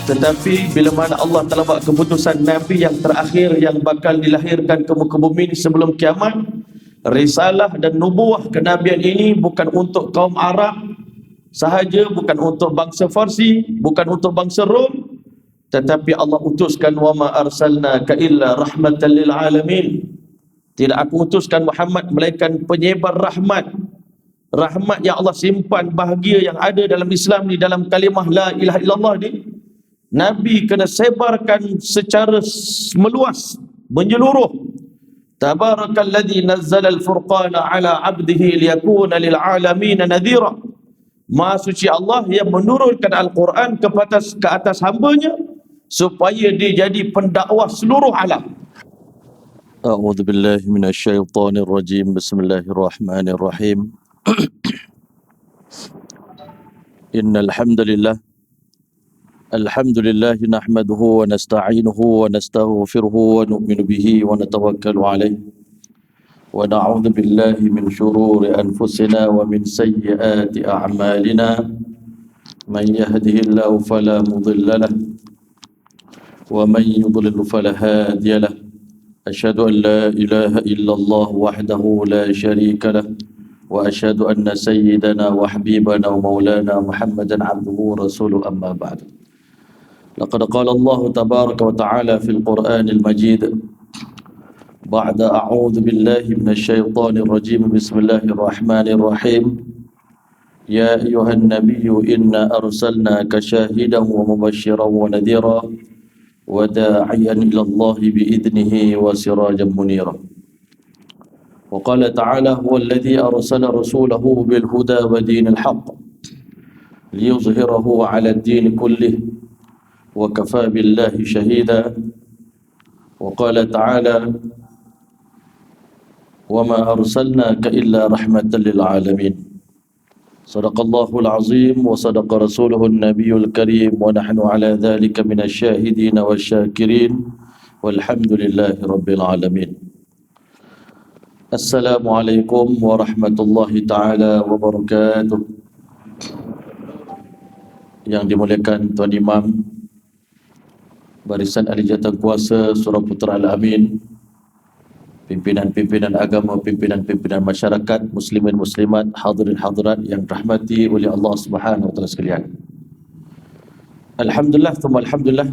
Tetapi bila mana Allah telah buat keputusan Nabi yang terakhir yang bakal dilahirkan ke muka bumi ini sebelum kiamat, risalah dan nubuah kenabian ini bukan untuk kaum Arab sahaja, bukan untuk bangsa Farsi, bukan untuk bangsa Rom, tetapi Allah utuskan wa ma arsalnaka illa rahmatan lil alamin. Tidak aku utuskan Muhammad melainkan penyebar rahmat. Rahmat yang Allah simpan, bahagia yang ada dalam Islam ni, dalam kalimah la ilaha illallah ni, Nabi kena sebarkan secara meluas, menyeluruh. Tabarakalladzi nazzala al-furqana ala 'abdihi liyakuna lil 'alamin nadhira. Maha suci Allah yang menurunkan Al-Quran ke atas hambanya supaya dia jadi pendakwah seluruh alam. A'udzu billahi minasyaitonir rajim. Bismillahirrahmanirrahim. Innal hamdalillah nahmaduhu wa nasta'inuhu wa nastaghfiruhu wa nu'minu bihi wa natawakkalu alayhi wa na'udzu billahi min shururi anfusina wa min sayyiati a'malina. Man yahdihillahu fala mudilla lahu wa man yudlil fala hadiya lahu. Asyhadu an la ilaha illallah wahdahu la syarika lahu wa asyhadu anna sayyidana wa habibana wa maulana Muhammadan abduhu wa rasuluhu, amma ba'du. Laqad qala Allah tabaraka wa ta'ala fil Qur'anil Majid ba'da a'udzu billahi minasyaitonir rajim. Bismillahirrahmanirrahim. Ya ayyuhan nabiyyu inna arsalnaka syahidan wa mubasysyiran wa nadhira wa da'iyan ila Allah bi'idnihi wa sirajan munira. Wa qala ta'ala huwa alladhi arsala rasulahu bil huda wa dinil haqq liyuzhirahu 'ala ad-din kullih wa kafa billahi shahida. Wa qala ta'ala wa ma arsalnaka illa rahmatan lil alamin. Sadaqallahul azim wa sadaqa rasuluhun nabiyul karim wa nahnu ala dhalika minasyahidin wasyakirin walhamdulillahi rabbil alamin. Assalamualaikum warahmatullahi taala wabarakatuh. Yang dimuliakan Tuan Imam, Barisan Ahli Jawatankuasa Surau Putra Al-Amin, pimpinan-pimpinan agama, pimpinan-pimpinan masyarakat, muslimin muslimat, hadirin hadirat yang dirahmati oleh Allah Subhanahu wa taala sekalian. Alhamdulillah, thumma alhamdulillah.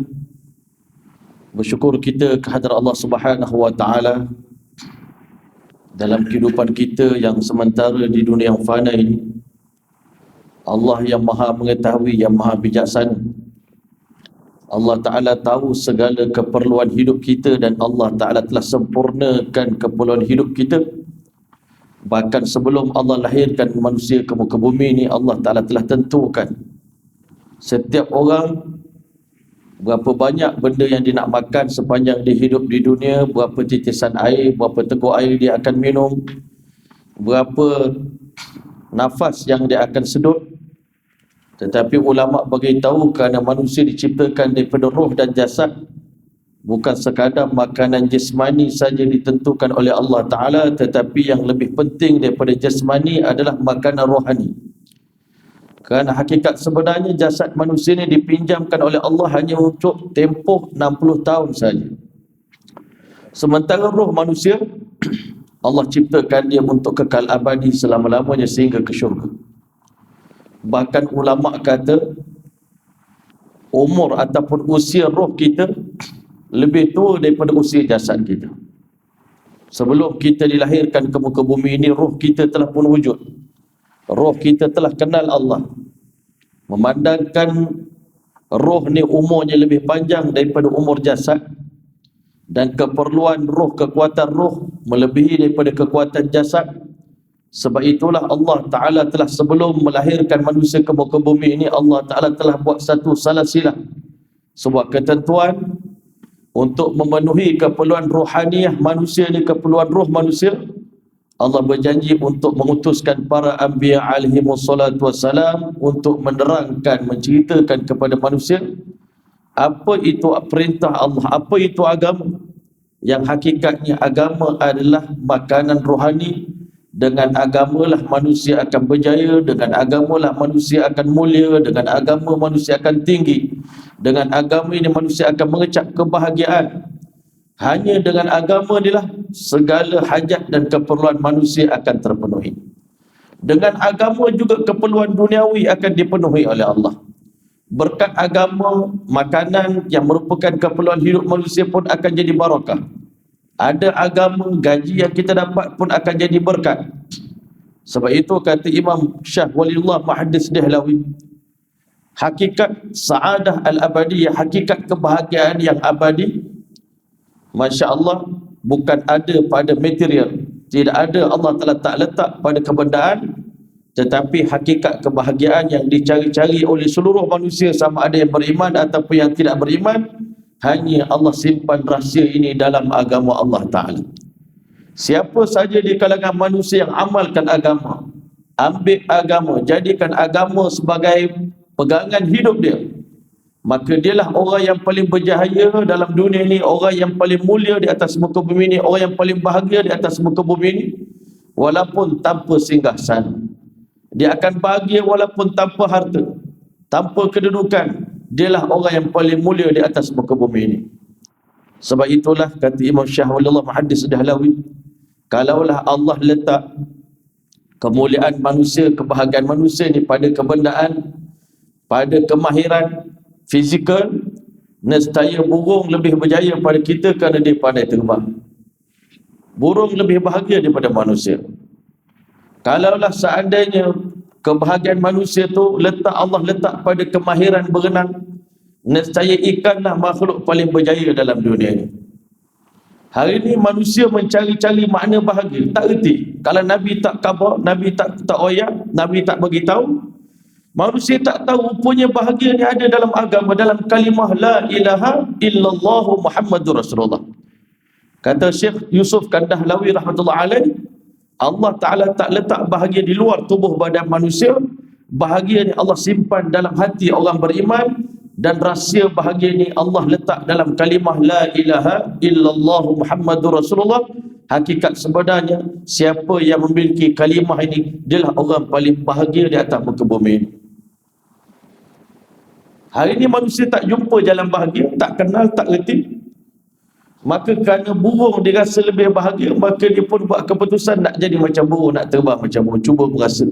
Bersyukur kita kehadrat Allah Subhanahu wa taala dalam kehidupan kita yang sementara di dunia yang fana ini. Allah yang Maha mengetahui, yang Maha bijaksana. Allah Ta'ala tahu segala keperluan hidup kita dan Allah Ta'ala telah sempurnakan keperluan hidup kita. Bahkan sebelum Allah lahirkan manusia ke muka bumi ini, Allah Ta'ala telah tentukan setiap orang berapa banyak benda yang dia nak makan sepanjang dia hidup di dunia, berapa titisan air, berapa teguk air dia akan minum, berapa nafas yang dia akan sedut. Tetapi ulama beritahu kerana manusia diciptakan daripada roh dan jasad, bukan sekadar makanan jasmani saja ditentukan oleh Allah Ta'ala, tetapi yang lebih penting daripada jasmani adalah makanan rohani. Kerana hakikat sebenarnya jasad manusia ini dipinjamkan oleh Allah hanya untuk tempoh 60 tahun saja. Sementara roh manusia Allah ciptakan dia untuk kekal abadi selama-lamanya sehingga ke syurga. Bahkan ulama kata umur ataupun usia roh kita lebih tua daripada usia jasad kita. Sebelum kita dilahirkan ke muka bumi ini, roh kita telah pun wujud. Roh kita telah kenal Allah. Memandangkan roh ni umurnya lebih panjang daripada umur jasad, dan keperluan roh, kekuatan roh melebihi daripada kekuatan jasad. Sebab itulah Allah Ta'ala telah sebelum melahirkan manusia ke muka bumi ini, Allah Ta'ala telah buat satu salasilah, sebuah ketentuan untuk memenuhi keperluan rohaniah manusia ni, keperluan roh manusia. Allah berjanji untuk mengutuskan para anbiya alaihimus salatu wassalam untuk menerangkan, menceritakan kepada manusia apa itu perintah Allah, apa itu agama. Yang hakikatnya agama adalah makanan rohani Dengan agamalah manusia akan berjaya, dengan agamalah manusia akan mulia, dengan agama manusia akan tinggi, dengan agama ini manusia akan mengecap kebahagiaan. Hanya dengan agama inilah segala hajat dan keperluan manusia akan terpenuhi. Dengan agama juga keperluan duniawi akan dipenuhi oleh Allah. Berkat agama, makanan yang merupakan keperluan hidup manusia pun akan jadi barakah. Ada agama, gaji yang kita dapat pun akan jadi berkat. Sebab itu kata Imam Syah Waliullah Muhaddis Dahlawi, hakikat sa'adah al-abadiyah, hakikat kebahagiaan yang abadi, Masya Allah, bukan ada pada material. Tidak ada, Allah Ta'ala tak letak pada kebendaan. Tetapi hakikat kebahagiaan yang dicari-cari oleh seluruh manusia, sama ada yang beriman ataupun yang tidak beriman, hanya Allah simpan rahsia ini dalam agama Allah Ta'ala. Siapa saja di kalangan manusia yang amalkan agama, ambil agama, jadikan agama sebagai pegangan hidup dia, maka dialah orang yang paling berjaya dalam dunia ini, orang yang paling mulia di atas muka bumi ini, orang yang paling bahagia di atas muka bumi ini, walaupun tanpa singgah sana. Dia akan bahagia walaupun tanpa harta, tanpa kedudukan. Dialah orang yang paling mulia di atas muka bumi ini. Sebab itulah kata Imam Syah Waliullah Muhaddis Dahlawi, kalaulah Allah letak kemuliaan manusia, kebahagiaan manusia ini pada kebendaan, pada kemahiran fizikal, nescaya burung lebih berjaya pada kita kerana dia pandai terbang. Burung lebih bahagia daripada manusia. Kalaulah seandainya kebahagiaan manusia tu Allah letak pada kemahiran berenang, nescaya ikanlah makhluk paling berjaya dalam dunia ini. Hari ini manusia mencari-cari makna bahagia, tak erti. Kalau Nabi tak khabar, Nabi tak oyak, Nabi tak bagi tahu, manusia tak tahu rupanya bahagia ni ada dalam agama, dalam kalimah la ilaha illallah Muhammadur Rasulullah. Kata Syekh Yusuf Kandahlawi rahmatullah alaih, Allah Ta'ala tak letak bahagia di luar tubuh badan manusia. Bahagia ni Allah simpan dalam hati orang beriman, dan rahsia bahagia ni Allah letak dalam kalimah la ilaha illallah Muhammadur Rasulullah. Hakikat sebenarnya, siapa yang memiliki kalimah ini, dialah orang paling bahagia di atas muka bumi ini. Hari ini manusia tak jumpa jalan bahagia, tak kenal, tak reti. Maka kerana burung dia rasa lebih bahagia, maka dia pun buat keputusan nak jadi macam burung, nak terbang macam burung, cuba berasa.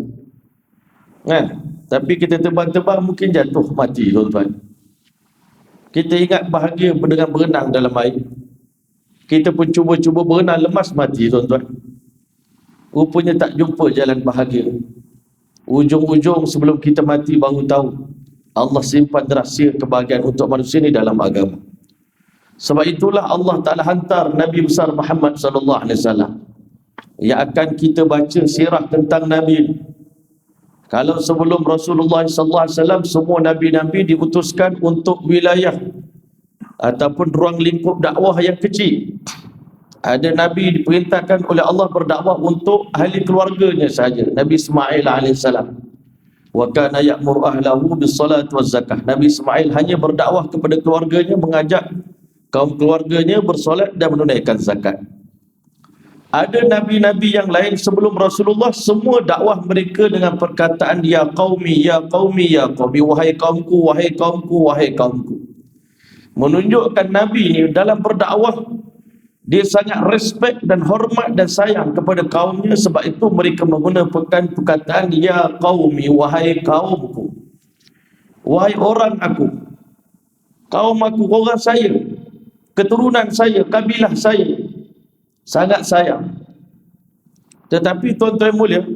Kan? Tapi kita terbang-terbang mungkin jatuh mati, tuan-tuan. Kita ingat bahagia dengan berenang dalam air. Kita pun cuba-cuba berenang, lemas mati, tuan-tuan. Rupanya tak jumpa jalan bahagia. Ujung-ujung sebelum kita mati baru tahu Allah simpan rahsia kebahagiaan untuk manusia ni dalam agama. Sebab itulah Allah Ta'ala hantar Nabi besar Muhammad sallallahu alaihi wasallam yang akan kita baca sirah tentang Nabi. Kalau sebelum Rasulullah sallallahu alaihi wasallam, semua nabi-nabi diutuskan untuk wilayah ataupun ruang lingkup dakwah yang kecil. Ada nabi diperintahkan oleh Allah berdakwah untuk ahli keluarganya saja. Nabi Ismail alaihissalam, wa kana ya'muru ahlahu bis-salati waz-zakah. Nabi Ismail hanya berdakwah kepada keluarganya, mengajak kaum keluarganya bersolat dan menunaikan zakat. Ada nabi-nabi yang lain sebelum Rasulullah, semua dakwah mereka dengan perkataan ya qaumi, ya qaumi, ya qaumi, wahai kaumku, wahai kaumku, wahai kaumku. Menunjukkan nabi ini dalam berdakwah dia sangat respect dan hormat dan sayang kepada kaumnya. Sebab itu mereka menggunakan perkataan ya qaumi, wahai kaumku, wahai orang aku, kaum aku, orang saya, keturunan saya, kabilah saya. Sangat sayang. Tetapi tuan-tuan mulia,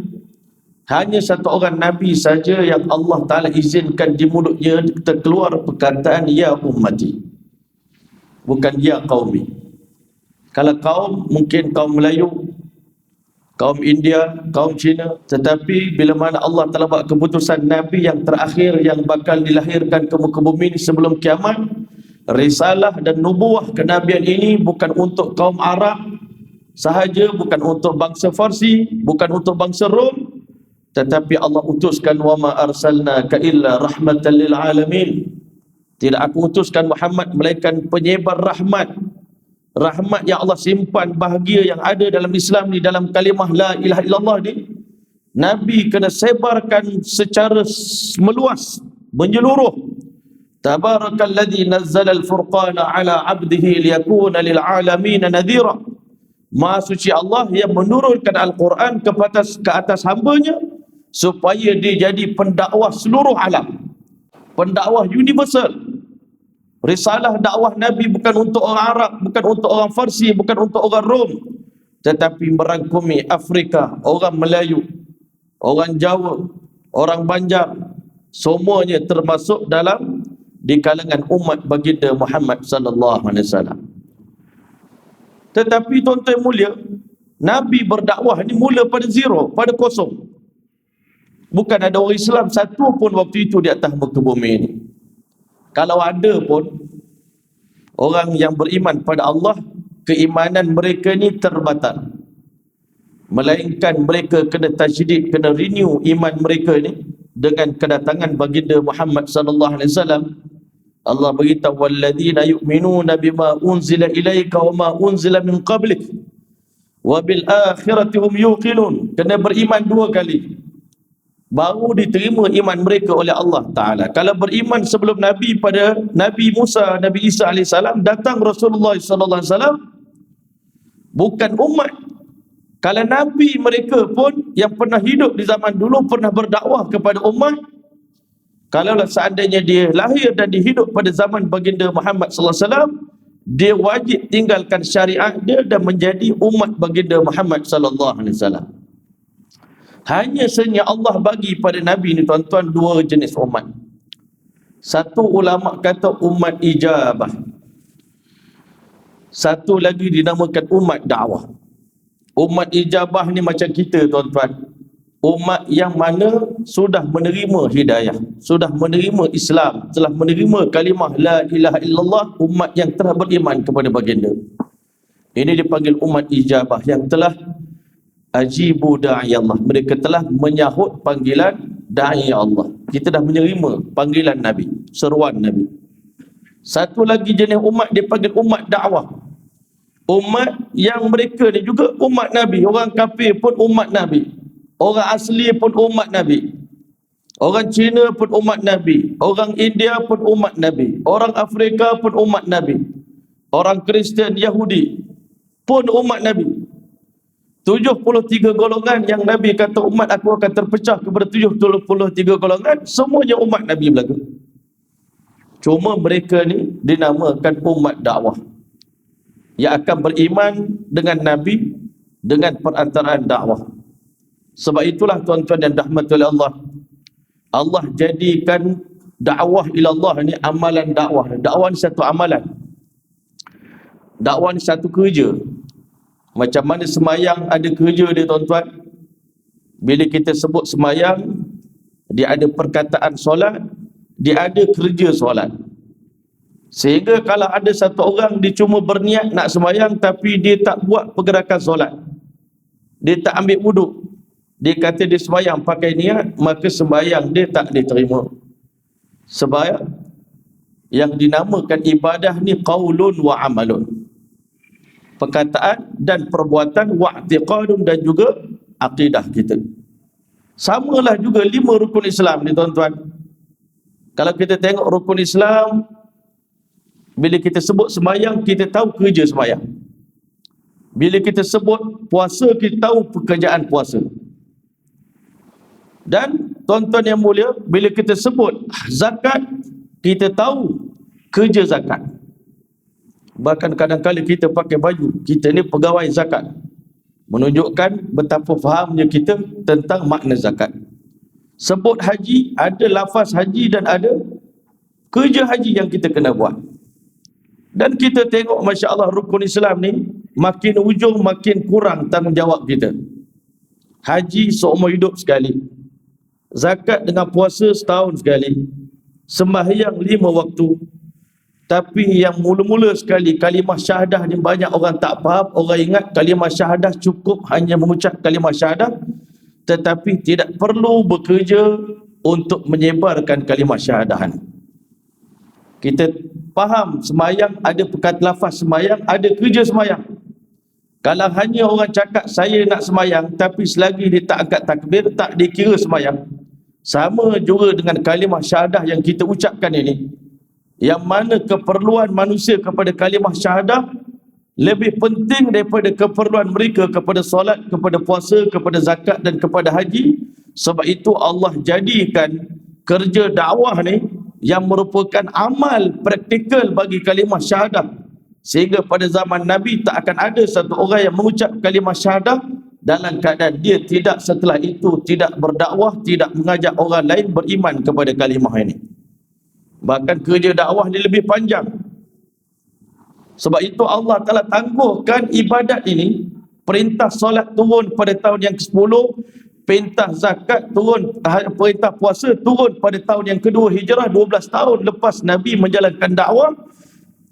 hanya satu orang Nabi saja yang Allah Ta'ala izinkan di mulutnya terkeluar perkataan ya ummati, bukan ya qaumi. Kalau kaum, mungkin kaum Melayu, kaum India, kaum Cina. Tetapi bila mana Allah Ta'ala buat keputusan Nabi yang terakhir yang bakal dilahirkan ke muka bumi ini sebelum kiamat, risalah dan nubuah kenabian ini bukan untuk kaum Arab sahaja, bukan untuk bangsa Farsi, bukan untuk bangsa Rom, tetapi Allah utuskan wa ma arsalnaka illa rahmatan lil alamin. Tidak aku utuskan Muhammad melainkan penyebar rahmat, rahmat yang Allah simpan, bahagia yang ada dalam Islam ni, dalam kalimah la ilaha illallah ni, Nabi kena sebarkan secara meluas, menyeluruh. Tabarakalladzi nazzala al-furqana ala 'abdihi liyakuna lil 'alamin nadhira. Maha suci Allah yang menurunkan Al-Quran ke atas hamba-Nya supaya dia jadi pendakwah seluruh alam, pendakwah universal. Risalah dakwah Nabi bukan untuk orang Arab, bukan untuk orang Farsi, bukan untuk orang Rom, tetapi merangkumi Afrika, orang Melayu, orang Jawa, orang Banjar, semuanya termasuk dalam di kalangan umat baginda Muhammad sallallahu alaihi wasallam. Tetapi tuan-tuan mulia, Nabi berdakwah ni mula pada zero, pada kosong. Bukan ada orang Islam satu pun waktu itu di atas muka bumi ini. Kalau ada pun orang yang beriman pada Allah, keimanan mereka ni terbatal. Melainkan mereka kena tajdid, kena renew iman mereka ni dengan kedatangan baginda Muhammad sallallahu alaihi wasallam. Allah beritahu walladzina yu'minuna bima unzila ilaika wa ma unzila min qablik wa bil akhirati hum yuqinun. Kena beriman dua kali baru diterima iman mereka oleh Allah Ta'ala. Kalau beriman sebelum Nabi pada Nabi Musa, Nabi Isa AS, datang Rasulullah SAW, bukan umat. Kalau Nabi mereka pun yang pernah hidup di zaman dulu pernah berdakwah kepada umat, kalaulah seandainya dia lahir dan dihidup pada zaman baginda Muhammad SAW, dia wajib tinggalkan syariat dia dan menjadi umat baginda Muhammad SAW. Hanya sahaja Allah bagi pada Nabi ni tuan-tuan dua jenis umat. Satu ulama kata umat ijabah, satu lagi dinamakan umat dakwah. Umat ijabah ni macam kita tuan-tuan, umat yang mana sudah menerima hidayah, sudah menerima Islam, telah menerima kalimah la ilaha illallah, umat yang telah beriman kepada baginda. Ini dipanggil umat ijabah, yang telah ajibu da'i Allah, mereka telah menyahut panggilan da'i Allah. Kita dah menerima panggilan Nabi, seruan Nabi. Satu lagi jenis umat dipanggil umat dakwah, umat yang mereka ni juga umat Nabi. Orang kafir pun umat Nabi, orang asli pun umat Nabi, orang Cina pun umat Nabi, orang India pun umat Nabi, orang Afrika pun umat Nabi, orang Kristian, Yahudi pun umat Nabi. 73 golongan yang Nabi kata umat aku akan terpecah kepada 73 golongan, semuanya umat Nabi belaka. Cuma mereka ni dinamakan umat dakwah, yang akan beriman dengan Nabi dengan perantaraan dakwah. Sebab itulah tuan-tuan yang dirahmati oleh Allah, Allah jadikan dakwah ila Allah ni amalan dakwah. Dakwah ni satu amalan, dakwah ni satu kerja. Macam mana semayang ada kerja dia tuan-tuan. Bila kita sebut semayang, dia ada perkataan solat, dia ada kerja solat. Sehingga kalau ada satu orang dia cuma berniat nak semayang tapi dia tak buat pergerakan solat, dia tak ambil wuduk, dia kata dia semayang pakai niat, maka sembahyang dia tak diterima. Sebab yang dinamakan ibadah ni qaulun wa amalun, perkataan dan perbuatan, wa'tiqadun dan juga akidah kita. Samalah juga 5 rukun Islam ni tuan-tuan. Kalau kita tengok rukun Islam, bila kita sebut sembahyang, kita tahu kerja sembahyang. Bila kita sebut puasa, kita tahu pekerjaan puasa. Dan tuan-tuan yang mulia, bila kita sebut zakat, kita tahu kerja zakat. Bahkan kadang-kadang kita pakai baju, kita ni pegawai zakat, menunjukkan betapa fahamnya kita tentang makna zakat. Sebut haji, ada lafaz haji dan ada kerja haji yang kita kena buat. Dan kita tengok Masya Allah rukun Islam ni makin ujung makin kurang tanggungjawab kita. Haji seumur hidup sekali, zakat dengan puasa setahun sekali, sembahyang 5 waktu. Tapi yang mula-mula sekali kalimah syahadah ni banyak orang tak faham. Orang ingat kalimah syahadah cukup hanya mengucap kalimah syahadah, tetapi tidak perlu bekerja untuk menyebarkan kalimah syahadah. Kita faham semayang, ada perkataan lafaz semayang, ada kerja semayang. Kalau hanya orang cakap saya nak semayang tapi selagi dia tak angkat takbir, tak dikira semayang. Sama juga dengan kalimah syahadah yang kita ucapkan ini, yang mana keperluan manusia kepada kalimah syahadah lebih penting daripada keperluan mereka kepada solat, kepada puasa, kepada zakat dan kepada haji. Sebab itu Allah jadikan kerja dakwah ni yang merupakan amal praktikal bagi kalimah syahadah, sehingga pada zaman Nabi tak akan ada satu orang yang mengucap kalimah syahadah dalam keadaan dia tidak setelah itu tidak berdakwah, tidak mengajak orang lain beriman kepada kalimah ini. Bahkan kerja dakwah ni lebih panjang. Sebab itu Allah Ta'ala tangguhkan ibadat ini. Perintah solat turun pada tahun yang ke-10, perintah zakat turun, perintah puasa turun pada tahun yang kedua hijrah, 12 tahun lepas Nabi menjalankan dakwah.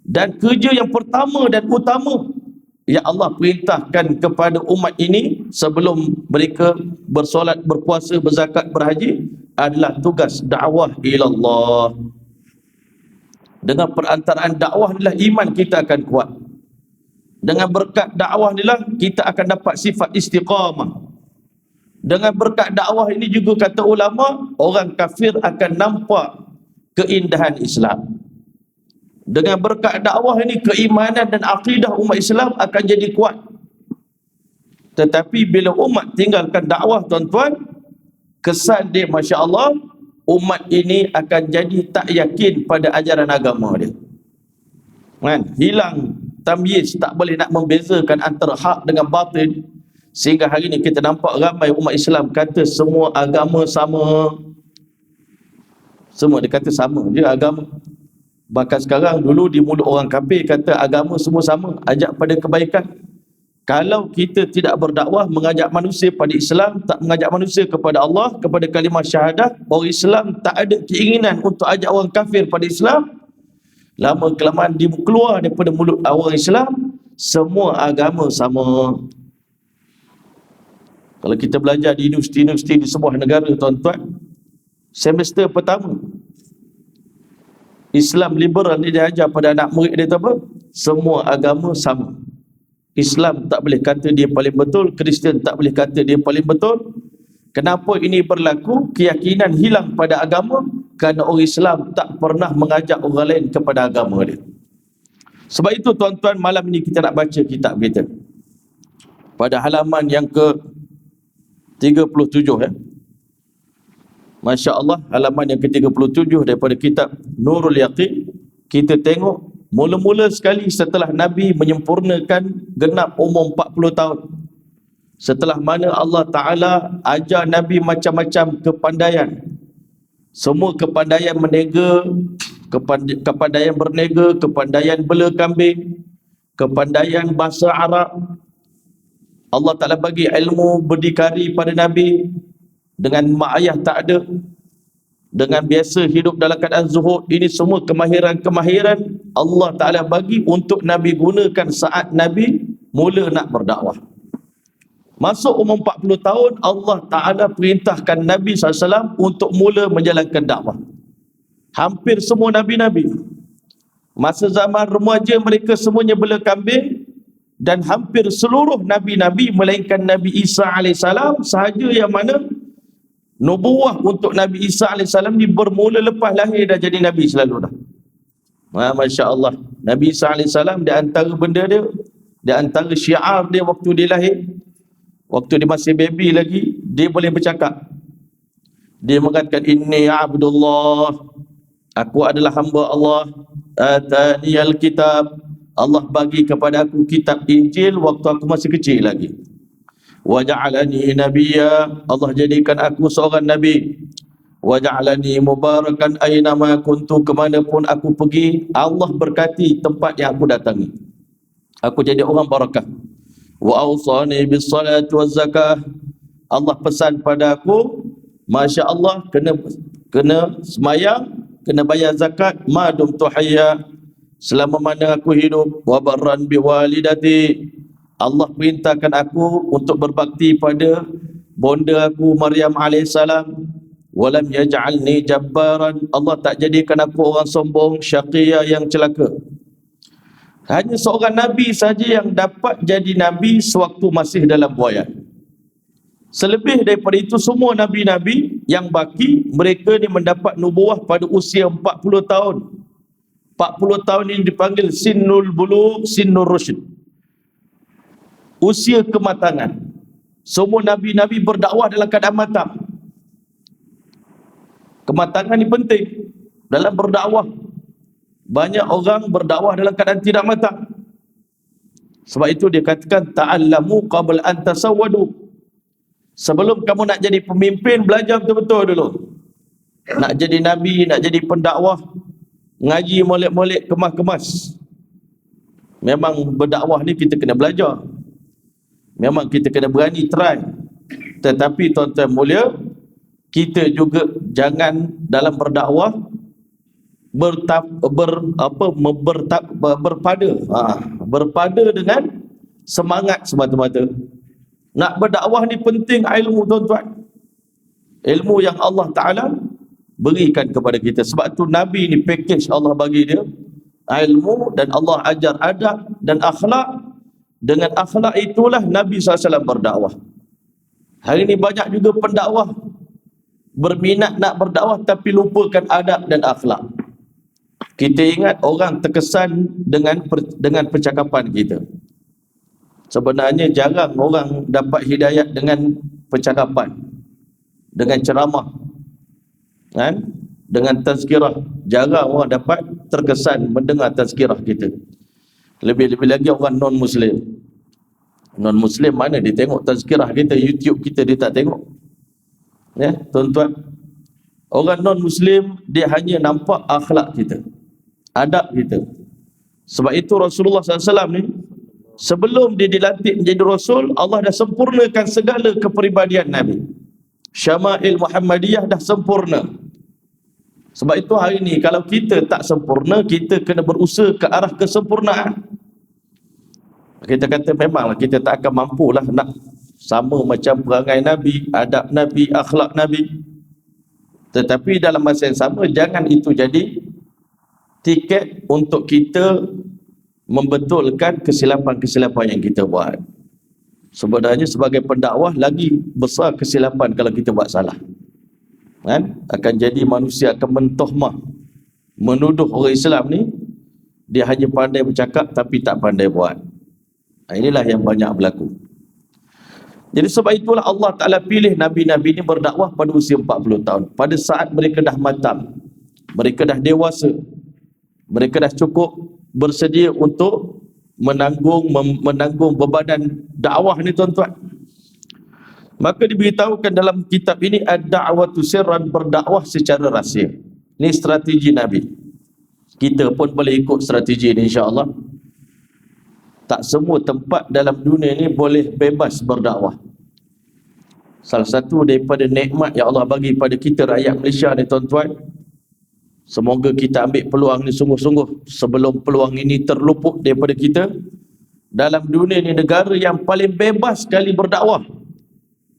Dan kerja yang pertama dan utama yang Allah perintahkan kepada umat ini sebelum mereka bersolat, berpuasa, berzakat, berhaji adalah tugas dakwah ilallah. Dengan perantaraan dakwah inilah iman kita akan kuat. Dengan berkat dakwah inilah kita akan dapat sifat istiqamah. Dengan berkat dakwah ini juga kata ulama, orang kafir akan nampak keindahan Islam. Dengan berkat dakwah ini, keimanan dan akidah umat Islam akan jadi kuat. Tetapi bila umat tinggalkan dakwah, tuan-tuan, kesan dia, Masya Allah, umat ini akan jadi tak yakin pada ajaran agama dia. Kan? Hilang tamyiz, tak boleh nak membezakan antara hak dengan batil. Sehingga hari ini kita nampak ramai umat Islam kata semua agama sama. Semua dia kata sama je agama. Bahkan sekarang, dulu di mulut orang kafir kata agama semua sama, ajak pada kebaikan. Kalau kita tidak berdakwah mengajak manusia pada Islam, tak mengajak manusia kepada Allah, kepada kalimah syahadah, orang Islam tak ada keinginan untuk ajak orang kafir pada Islam, lama kelamaan dia keluar daripada mulut orang Islam, semua agama sama. Kalau kita belajar di universiti-universiti di sebuah negara, tuan-tuan, semester pertama Islam liberal ni dia ajar pada anak murid dia apa? Semua agama sama. Islam tak boleh kata dia paling betul, Kristian tak boleh kata dia paling betul. Kenapa ini berlaku? Keyakinan hilang pada agama kerana orang Islam tak pernah mengajak orang lain kepada agama dia. Sebab itu tuan-tuan, malam ini kita nak baca kitab kita. Pada halaman yang ke-37 ya. Masya Allah, halaman yang ke-37 daripada kitab Nurul Yaqin, kita tengok mula-mula sekali setelah Nabi menyempurnakan genap umur 40 tahun. Setelah mana Allah Ta'ala ajar Nabi macam-macam kepandaian. Semua kepandaian menega, kepandaian bernega, kepandaian bela kambing, kepandaian bahasa Arab. Allah Ta'ala bagi ilmu berdikari pada Nabi. Dengan mak ayah tak ada, dengan biasa hidup dalam keadaan zuhud. Ini semua kemahiran-kemahiran Allah Ta'ala bagi untuk Nabi gunakan saat Nabi mula nak berdakwah. Masuk umur 40 tahun, Allah Ta'ala perintahkan Nabi SAW untuk mula menjalankan dakwah. Hampir semua Nabi-Nabi masa zaman remaja mereka semuanya bela kambing, dan hampir seluruh Nabi-Nabi melainkan Nabi Isa AS sahaja yang mana nubuah untuk Nabi Isa AS ni bermula lepas lahir dah jadi Nabi selalu dah. Masya Allah, Nabi Isa AS di antara benda dia, di antara syiar dia waktu dia lahir, waktu dia masih baby lagi, dia boleh bercakap. Dia mengatakan, inni abdullah, aku adalah hamba Allah, ataniyal kitab, Allah bagi kepada aku kitab Injil waktu aku masih kecil lagi. Wa ja'alani nabiyya, Allah jadikan aku seorang nabi. Wa ja'alani mubarakan aina ma kuntu, kemanapun aku pergi Allah berkati tempat yang aku datangi, aku jadi orang barakah. Wa awsani bis salati waz zakah, Allah pesan pada aku, Masya Allah, kena semayang, kena bayar zakat, madum tu hayya, selama mana aku hidup. Wa barran bi walidati, Allah perintahkan aku untuk berbakti pada bonda aku Maryam AS. walam yaj'alni jabbaran, Allah tak jadikan aku orang sombong, syaqiyya yang celaka. Hanya seorang Nabi saja yang dapat jadi Nabi sewaktu masih dalam buayan. Selebih daripada itu, semua Nabi-Nabi yang baki, mereka ni mendapat nubuah pada usia 40 tahun. 40 tahun ini dipanggil Sinnul Bulugh, Sinnul Rusyd, usia kematangan. Semua Nabi-Nabi berdakwah dalam keadaan matang. Kematangan ni penting dalam berdakwah. Banyak orang berdakwah dalam keadaan tidak matang. Sebab itu dia katakan ta'allamu qabla an tasawwadu. Sebelum kamu nak jadi pemimpin, belajar betul-betul dulu. Nak jadi nabi, nak jadi pendakwah, ngaji molek-molek, kemas-kemas. Memang berdakwah ni kita kena belajar. Memang kita kena berani try. Tetapi tuan-tuan mulia, kita juga jangan dalam berdakwah berpada dengan semangat semata-mata. Nak berdakwah ni penting ilmu, tuan-tuan. Ilmu yang Allah Ta'ala berikan kepada kita. Sebab tu Nabi ni package Allah bagi dia ilmu, dan Allah ajar adab dan akhlak. Dengan akhlak itulah Nabi SAW berdakwah. Hari ni banyak juga pendakwah berminat nak berdakwah tapi lupakan adab dan akhlak. Kita ingat orang terkesan dengan percakapan kita. Sebenarnya jarang orang dapat hidayat dengan percakapan, dengan ceramah, kan? Dengan tazkirah. Jarang orang dapat terkesan mendengar tazkirah kita. Lebih-lebih lagi orang non-Muslim. Non-Muslim mana dia tengok tazkirah kita, YouTube kita dia tak tengok. Ya, tuan-tuan. Orang non-Muslim dia hanya nampak akhlak kita, adab kita. Sebab itu Rasulullah SAW ni, sebelum dia dilantik menjadi Rasul, Allah dah sempurnakan segala kepribadian Nabi. Syama'il Muhammadiyah dah sempurna. Sebab itu hari ni kalau kita tak sempurna, kita kena berusaha ke arah kesempurnaan. Kita kata memanglah kita tak akan mampulah nak sama macam perangai Nabi, adab Nabi, akhlak Nabi. Tetapi dalam masa yang sama, jangan itu jadi tiket untuk kita membetulkan kesilapan-kesilapan yang kita buat. Sebenarnya sebagai pendakwah lagi besar kesilapan kalau kita buat salah. Kan? Akan jadi manusia akan mentohmah, menuduh orang Islam ni dia hanya pandai bercakap tapi tak pandai buat. Inilah yang banyak berlaku. Jadi sebab itulah Allah Ta'ala pilih Nabi-Nabi ini berdakwah pada usia 40 tahun. Pada saat mereka dah matang, mereka dah dewasa, mereka dah cukup bersedia untuk menanggung bebanan dakwah ni, tuan-tuan. Maka diberitahukan dalam kitab ini ad-da'watu sirran, berdakwah secara rahsia. Ini strategi Nabi. Kita pun boleh ikut strategi ini, insya-Allah. Tak semua tempat dalam dunia ini boleh bebas berdakwah. Salah satu daripada nikmat yang Allah bagi pada kita rakyat Malaysia ni, tuan-tuan, semoga kita ambil peluang ni sungguh-sungguh sebelum peluang ini terluput daripada kita. Dalam dunia ni negara yang paling bebas sekali berdakwah.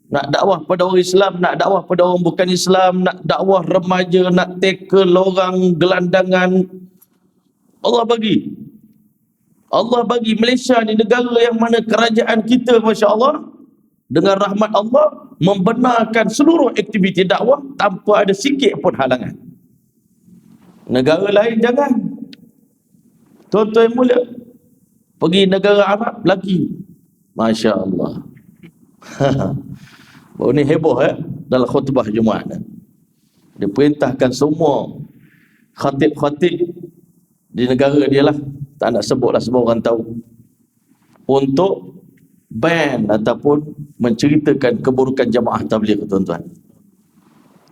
Nak dakwah pada orang Islam, nak dakwah pada orang bukan Islam, nak dakwah remaja, nak tackle orang gelandangan, Allah bagi. Allah bagi Malaysia ni negara yang mana kerajaan kita, Masya Allah, dengan rahmat Allah membenarkan seluruh aktiviti dakwah tanpa ada sikit pun halangan. Negara lain jangan. Tuan-tuan mulia, pergi negara Arab lagi, Masya Allah. Baru ni heboh dalam khutbah Jumaat. Dia perintahkan semua khatib-khatib di negara dia lah, tak nak sebutlah, semua orang tahu, untuk ban ataupun menceritakan keburukan jemaah tabligh, tuan-tuan.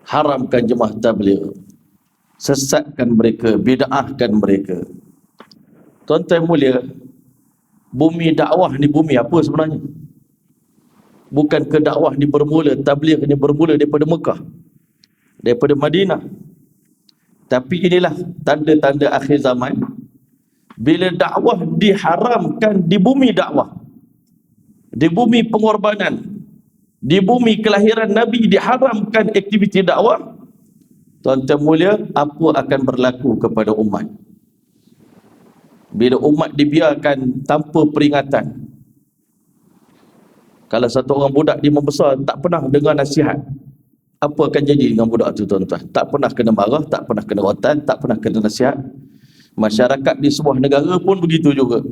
Haramkan jemaah tabligh, sesatkan mereka, bid'ahkan mereka. Tuan-tuan mulia, bumi dakwah ni bumi apa sebenarnya? Bukan ke dakwah ni bermula, tabligh ni bermula daripada Mekah, daripada Madinah. Tapi inilah tanda-tanda akhir zaman, bila dakwah diharamkan di bumi dakwah, di bumi pengorbanan, di bumi kelahiran Nabi diharamkan aktiviti dakwah, tuan-tuan mulia, apa akan berlaku kepada umat? Bila umat dibiarkan tanpa peringatan. Kalau satu orang budak dia membesar tak pernah dengar nasihat, apa akan jadi dengan budak tu, tuan-tuan? Tak pernah kena marah, tak pernah kena rotan, tak pernah kena nasihat. Masyarakat di sebuah negara pun begitu juga.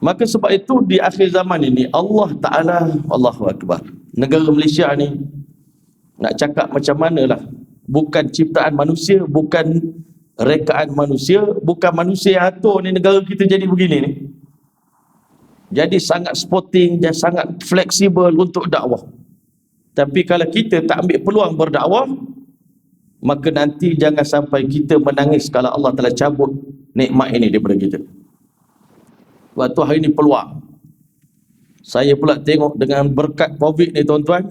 Maka sebab itu di akhir zaman ini Allah Ta'ala, Allahu Akbar, negara Malaysia ni nak cakap macam manalah, bukan ciptaan manusia, bukan rekaan manusia, bukan manusia yang atur ni negara kita jadi begini ni. Jadi sangat sporting dan sangat fleksibel untuk dakwah. Tapi kalau kita tak ambil peluang berdakwah, maka nanti jangan sampai kita menangis kalau Allah telah cabut nikmat ini daripada kita. Waktu hari ini peluang. Saya pula tengok dengan berkat Covid ni, tuan-tuan,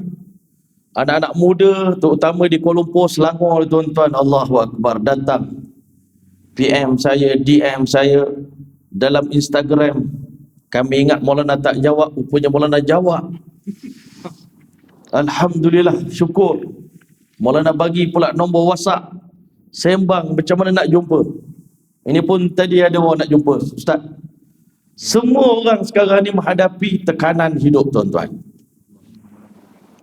anak-anak muda terutama di Kuala Lumpur, Selangor, tuan-tuan, Allahu Akbar, datang PM saya, DM saya dalam Instagram. Kami ingat Maulana tak jawab, rupanya Maulana jawab. Alhamdulillah, syukur. Maulana bagi pula nombor WhatsApp, sembang macam mana nak jumpa. Ini pun tadi ada orang nak jumpa, Ustaz. Semua orang sekarang ni menghadapi tekanan hidup, tuan-tuan.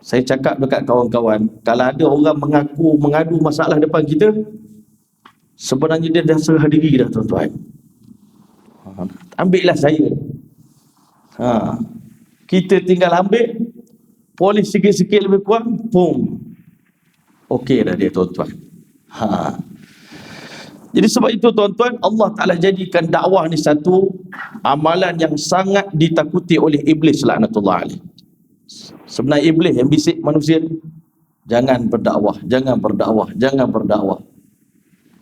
Saya cakap dekat kawan-kawan, kalau ada orang mengadu masalah depan kita, sebenarnya dia dah serah diri dah, tuan-tuan. Ambillah saya. Kita tinggal ambil, polis sikit-sikit lebih kurang, boom, okey dah dia, tuan-tuan. Jadi sebab itu, tuan-tuan, Allah Ta'ala jadikan dakwah ni satu amalan yang sangat ditakuti oleh iblis, laknatullah alaih. Sebenarnya iblis yang bisik manusia, jangan berdakwah, jangan berdakwah, jangan berdakwah.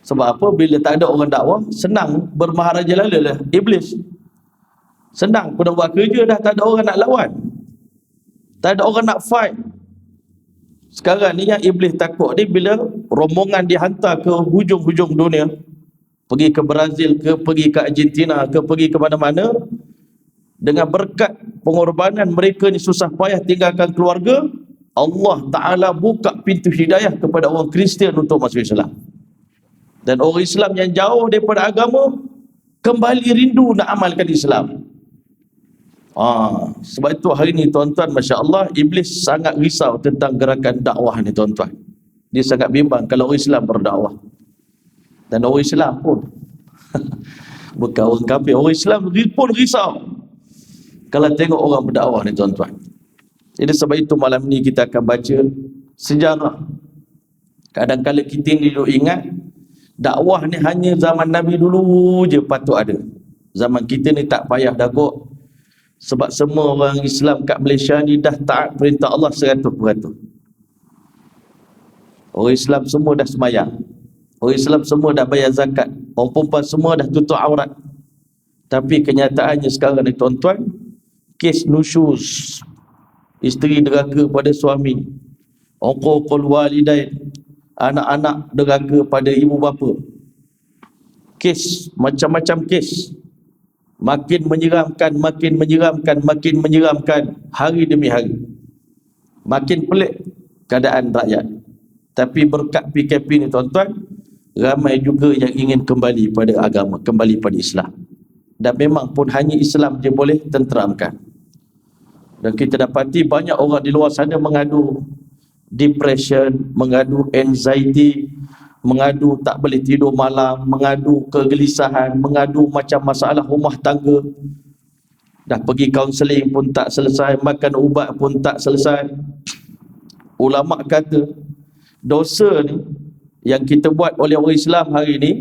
Sebab apa? Bila tak ada orang dakwah, senang bermaharajalela lah iblis. Senang pun buat kerja dah, tak ada orang nak lawan, tak ada orang nak fight. Sekarang ni yang iblis takut ni bila rombongan dihantar ke hujung-hujung dunia, pergi ke Brazil ke, pergi ke Argentina ke, pergi ke mana-mana, dengan berkat pengorbanan mereka ni susah payah tinggalkan keluarga, Allah Ta'ala buka pintu hidayah kepada orang Kristian untuk masuk Islam. Dan orang Islam yang jauh daripada agama kembali rindu nak amalkan Islam. Sebab itu hari ni, tuan-tuan, Masya Allah, iblis sangat risau tentang gerakan dakwah ni, tuan-tuan. Dia sangat bimbang kalau orang Islam berdakwah. Dan orang Islam pun bukan orang kafir, orang Islam pun risau kalau tengok orang berdakwah ni, tuan-tuan. Jadi sebab itu malam ni kita akan baca sejarah. Kadang-kadang kita ni duk ingat dakwah ni hanya zaman Nabi dulu je patut ada. Zaman kita ni tak payah dah kot. Sebab semua orang Islam kat Malaysia ni dah taat perintah Allah 100%. Orang Islam semua dah semayang, orang Islam semua dah bayar zakat, orang perempuan semua dah tutup aurat. Tapi kenyataannya sekarang ni, tuan-tuan, kes nusyuz, isteri deraka pada suami, uququl walidain, anak-anak deraka pada ibu bapa, kes, macam-macam kes, makin menyeramkan, makin menyeramkan, makin menyeramkan hari demi hari. Makin pelik keadaan rakyat. Tapi berkat PKP ni, tuan-tuan, ramai juga yang ingin kembali pada agama, kembali pada Islam. Dan memang pun hanya Islam je boleh tenteramkan. Dan kita dapati banyak orang di luar sana mengadu depression, mengadu anxiety, mengadu tak boleh tidur malam, mengadu kegelisahan, mengadu macam masalah rumah tangga. Dah pergi kaunseling pun tak selesai, makan ubat pun tak selesai. Ulama kata dosa ni yang kita buat oleh orang Islam hari ini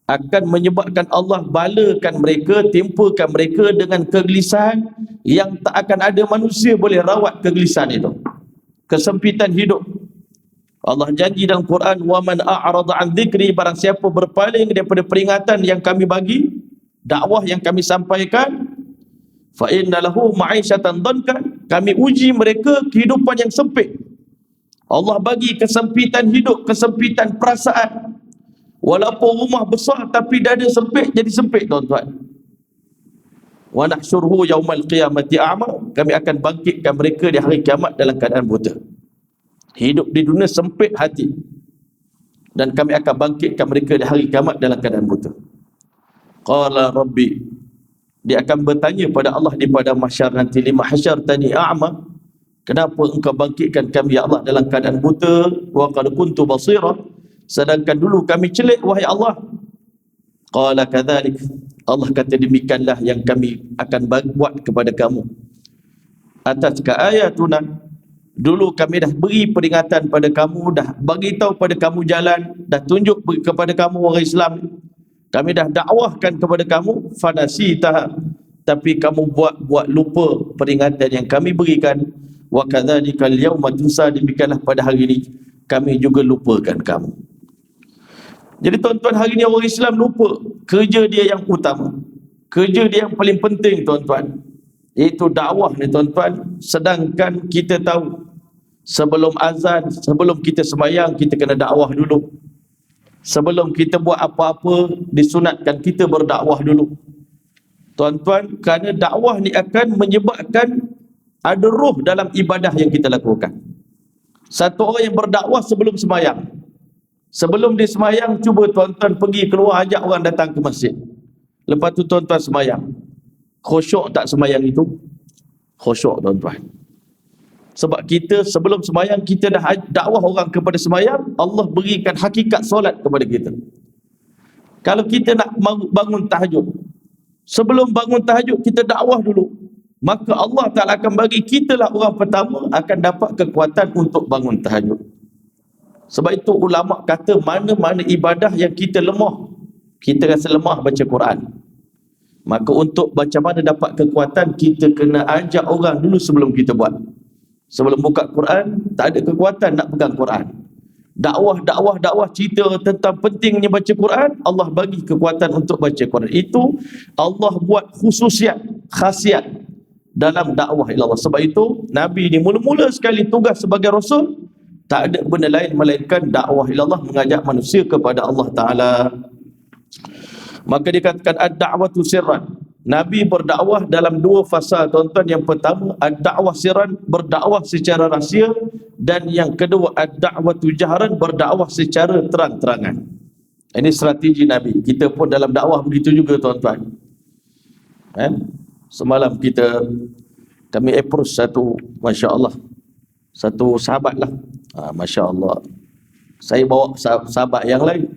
akan menyebabkan Allah balakan mereka, timpakan mereka dengan kegelisahan yang tak akan ada manusia boleh rawat kegelisahan itu. Kesempitan hidup. Allah janji dalam Quran, wa man a'rada 'an dzikri, barang siapa berpaling daripada peringatan yang kami bagi, dakwah yang kami sampaikan, fa inna lahu ma'isyatan dhanka, kami uji mereka kehidupan yang sempit. Allah bagi kesempitan hidup, kesempitan perasaan. Walaupun rumah besar tapi dada sempit jadi sempit, tuan-tuan. Wa nahsyuruhu yaumal qiyamati a'ma, kami akan bangkitkan mereka di hari kiamat dalam keadaan buta. Hidup di dunia sempit hati, dan kami akan bangkitkan mereka di hari kiamat dalam keadaan buta. Qala rabbi, dia akan bertanya pada Allah di pada mahsyar nanti, lima hasyartani a'ma, kenapa engkau bangkitkan kami ya Allah dalam keadaan buta, wa qad kuntu basira, sedangkan dulu kami celik wahai Allah. Qala kadzalik, Allah kata demikianlah yang kami akan buat kepada kamu. Atas ke ayatuna, dulu kami dah beri peringatan pada kamu, dah bagi tahu pada kamu jalan, dah tunjuk kepada kamu orang Islam, kami dah dakwahkan kepada kamu, fanasitah, tapi kamu buat lupa peringatan yang kami berikan. Wa kadzalikal yauma tunsa, demikianlah pada hari ini kami juga lupakan kamu. Jadi tuan-tuan, hari ini orang Islam lupa kerja dia yang utama, kerja dia yang paling penting tuan-tuan, iaitu dakwah ni tuan-tuan. Sedangkan kita tahu sebelum azan, sebelum kita sembahyang, kita kena dakwah dulu. Sebelum kita buat apa-apa, disunatkan kita berdakwah dulu tuan-tuan, kerana dakwah ni akan menyebabkan ada roh dalam ibadah yang kita lakukan. Satu orang yang berdakwah sebelum sembahyang, sebelum dia sembahyang, cuba tuan-tuan pergi keluar, ajak orang datang ke masjid. Lepas tu tuan-tuan sembahyang, khusyuk tak sembahyang itu? Khusyuk tuan-tuan. Sebab kita sebelum sembahyang, kita dah dakwah orang kepada sembahyang, Allah berikan hakikat solat kepada kita. Kalau kita nak bangun tahajud, sebelum bangun tahajud kita dakwah dulu, maka Allah Ta'ala akan bagi kita lah orang pertama akan dapat kekuatan untuk bangun tahajud. Sebab itu ulama kata mana-mana ibadah yang kita lemah, kita rasa lemah baca Quran, maka untuk macam mana dapat kekuatan, kita kena ajak orang dulu sebelum kita buat. Sebelum buka Quran, tak ada kekuatan nak pegang Quran. Dakwah cerita tentang pentingnya baca Quran, Allah bagi kekuatan untuk baca Quran. Itu Allah buat khususiat, khasiat dalam dakwah ila Allah. Sebab itu Nabi ni mula-mula sekali tugas sebagai Rasul, tak ada benda lain melainkan dakwah ila Allah, mengajak manusia kepada Allah Ta'ala. Maka dikatakan ad-da'watu sirran, Nabi berdakwah dalam dua fasa tuan-tuan. Yang pertama ad-da'wah sirran, berdakwah secara rahsia, dan yang kedua ad-da'watu jahran, berdakwah secara terang-terangan. Ini strategi Nabi. Kita pun dalam dakwah begitu juga tuan-tuan. Semalam kami approach satu, Masya Allah, satu sahabat lah, Masya Allah, saya bawa sahabat yang lain,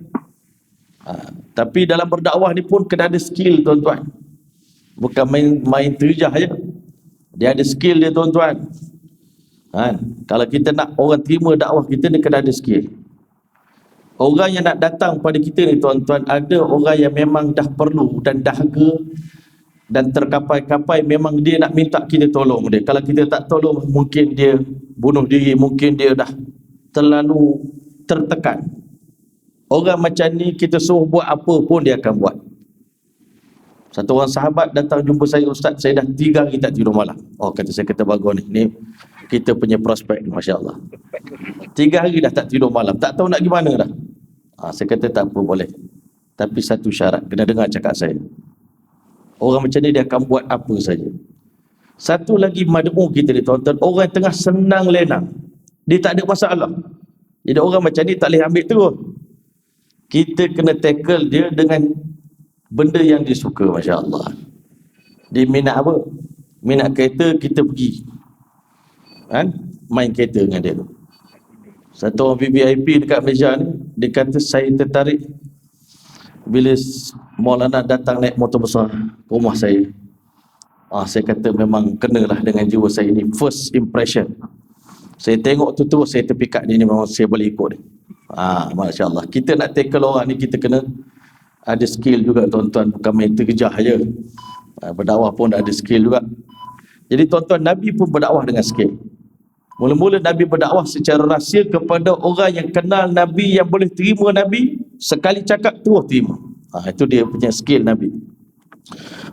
tapi dalam berdakwah ni pun kena ada skill tuan-tuan. Bukan main terjah je, dia ada skill dia tuan-tuan. Kalau kita nak orang terima dakwah kita ni, kena ada skill. Orang yang nak datang pada kita ni tuan-tuan, ada orang yang memang dah perlu dan dahaga dan terkapai-kapai, memang dia nak minta kita tolong dia. Kalau kita tak tolong, mungkin dia bunuh diri, mungkin dia dah terlalu tertekan. Orang macam ni kita suruh buat apa pun dia akan buat. Satu orang sahabat datang jumpa saya, Ustaz, saya dah 3 hari tak tidur malam. Oh, kata saya, kata bagus ni kita punya prospek, Masya Allah. 3 hari dah tak tidur malam, tak tahu nak gimana dah. Saya kata tak apa, boleh, tapi satu syarat, kena dengar cakap saya. Orang macam ni dia akan buat apa saja. Satu lagi mad'u kita ni tuan-tuan, orang yang tengah senang lenang, dia tak ada masalah. Jadi orang macam ni tak boleh ambil terus. Kita kena tackle dia dengan benda yang dia suka, Masya Allah. Dia minat apa? Minat kereta, kita pergi main kereta dengan dia. Satu orang VVIP dekat Malaysia ni, dia kata saya tertarik bila Maulana datang naik motor besar ke rumah saya. Saya kata memang kenalah dengan jiwa saya ni. First impression, saya tengok tu terus saya terpikat dia ni, memang saya boleh ikut dia. Masya Allah. Kita nak tackle orang ni, kita kena ada skill juga tuan-tuan, bukan main terjah je. Berdakwah pun ada skill juga. Jadi tuan-tuan, Nabi pun berdakwah dengan skill. Mula-mula Nabi berdakwah secara rahsia kepada orang yang kenal Nabi, yang boleh terima Nabi, sekali cakap terus terima. Itu dia punya skill Nabi.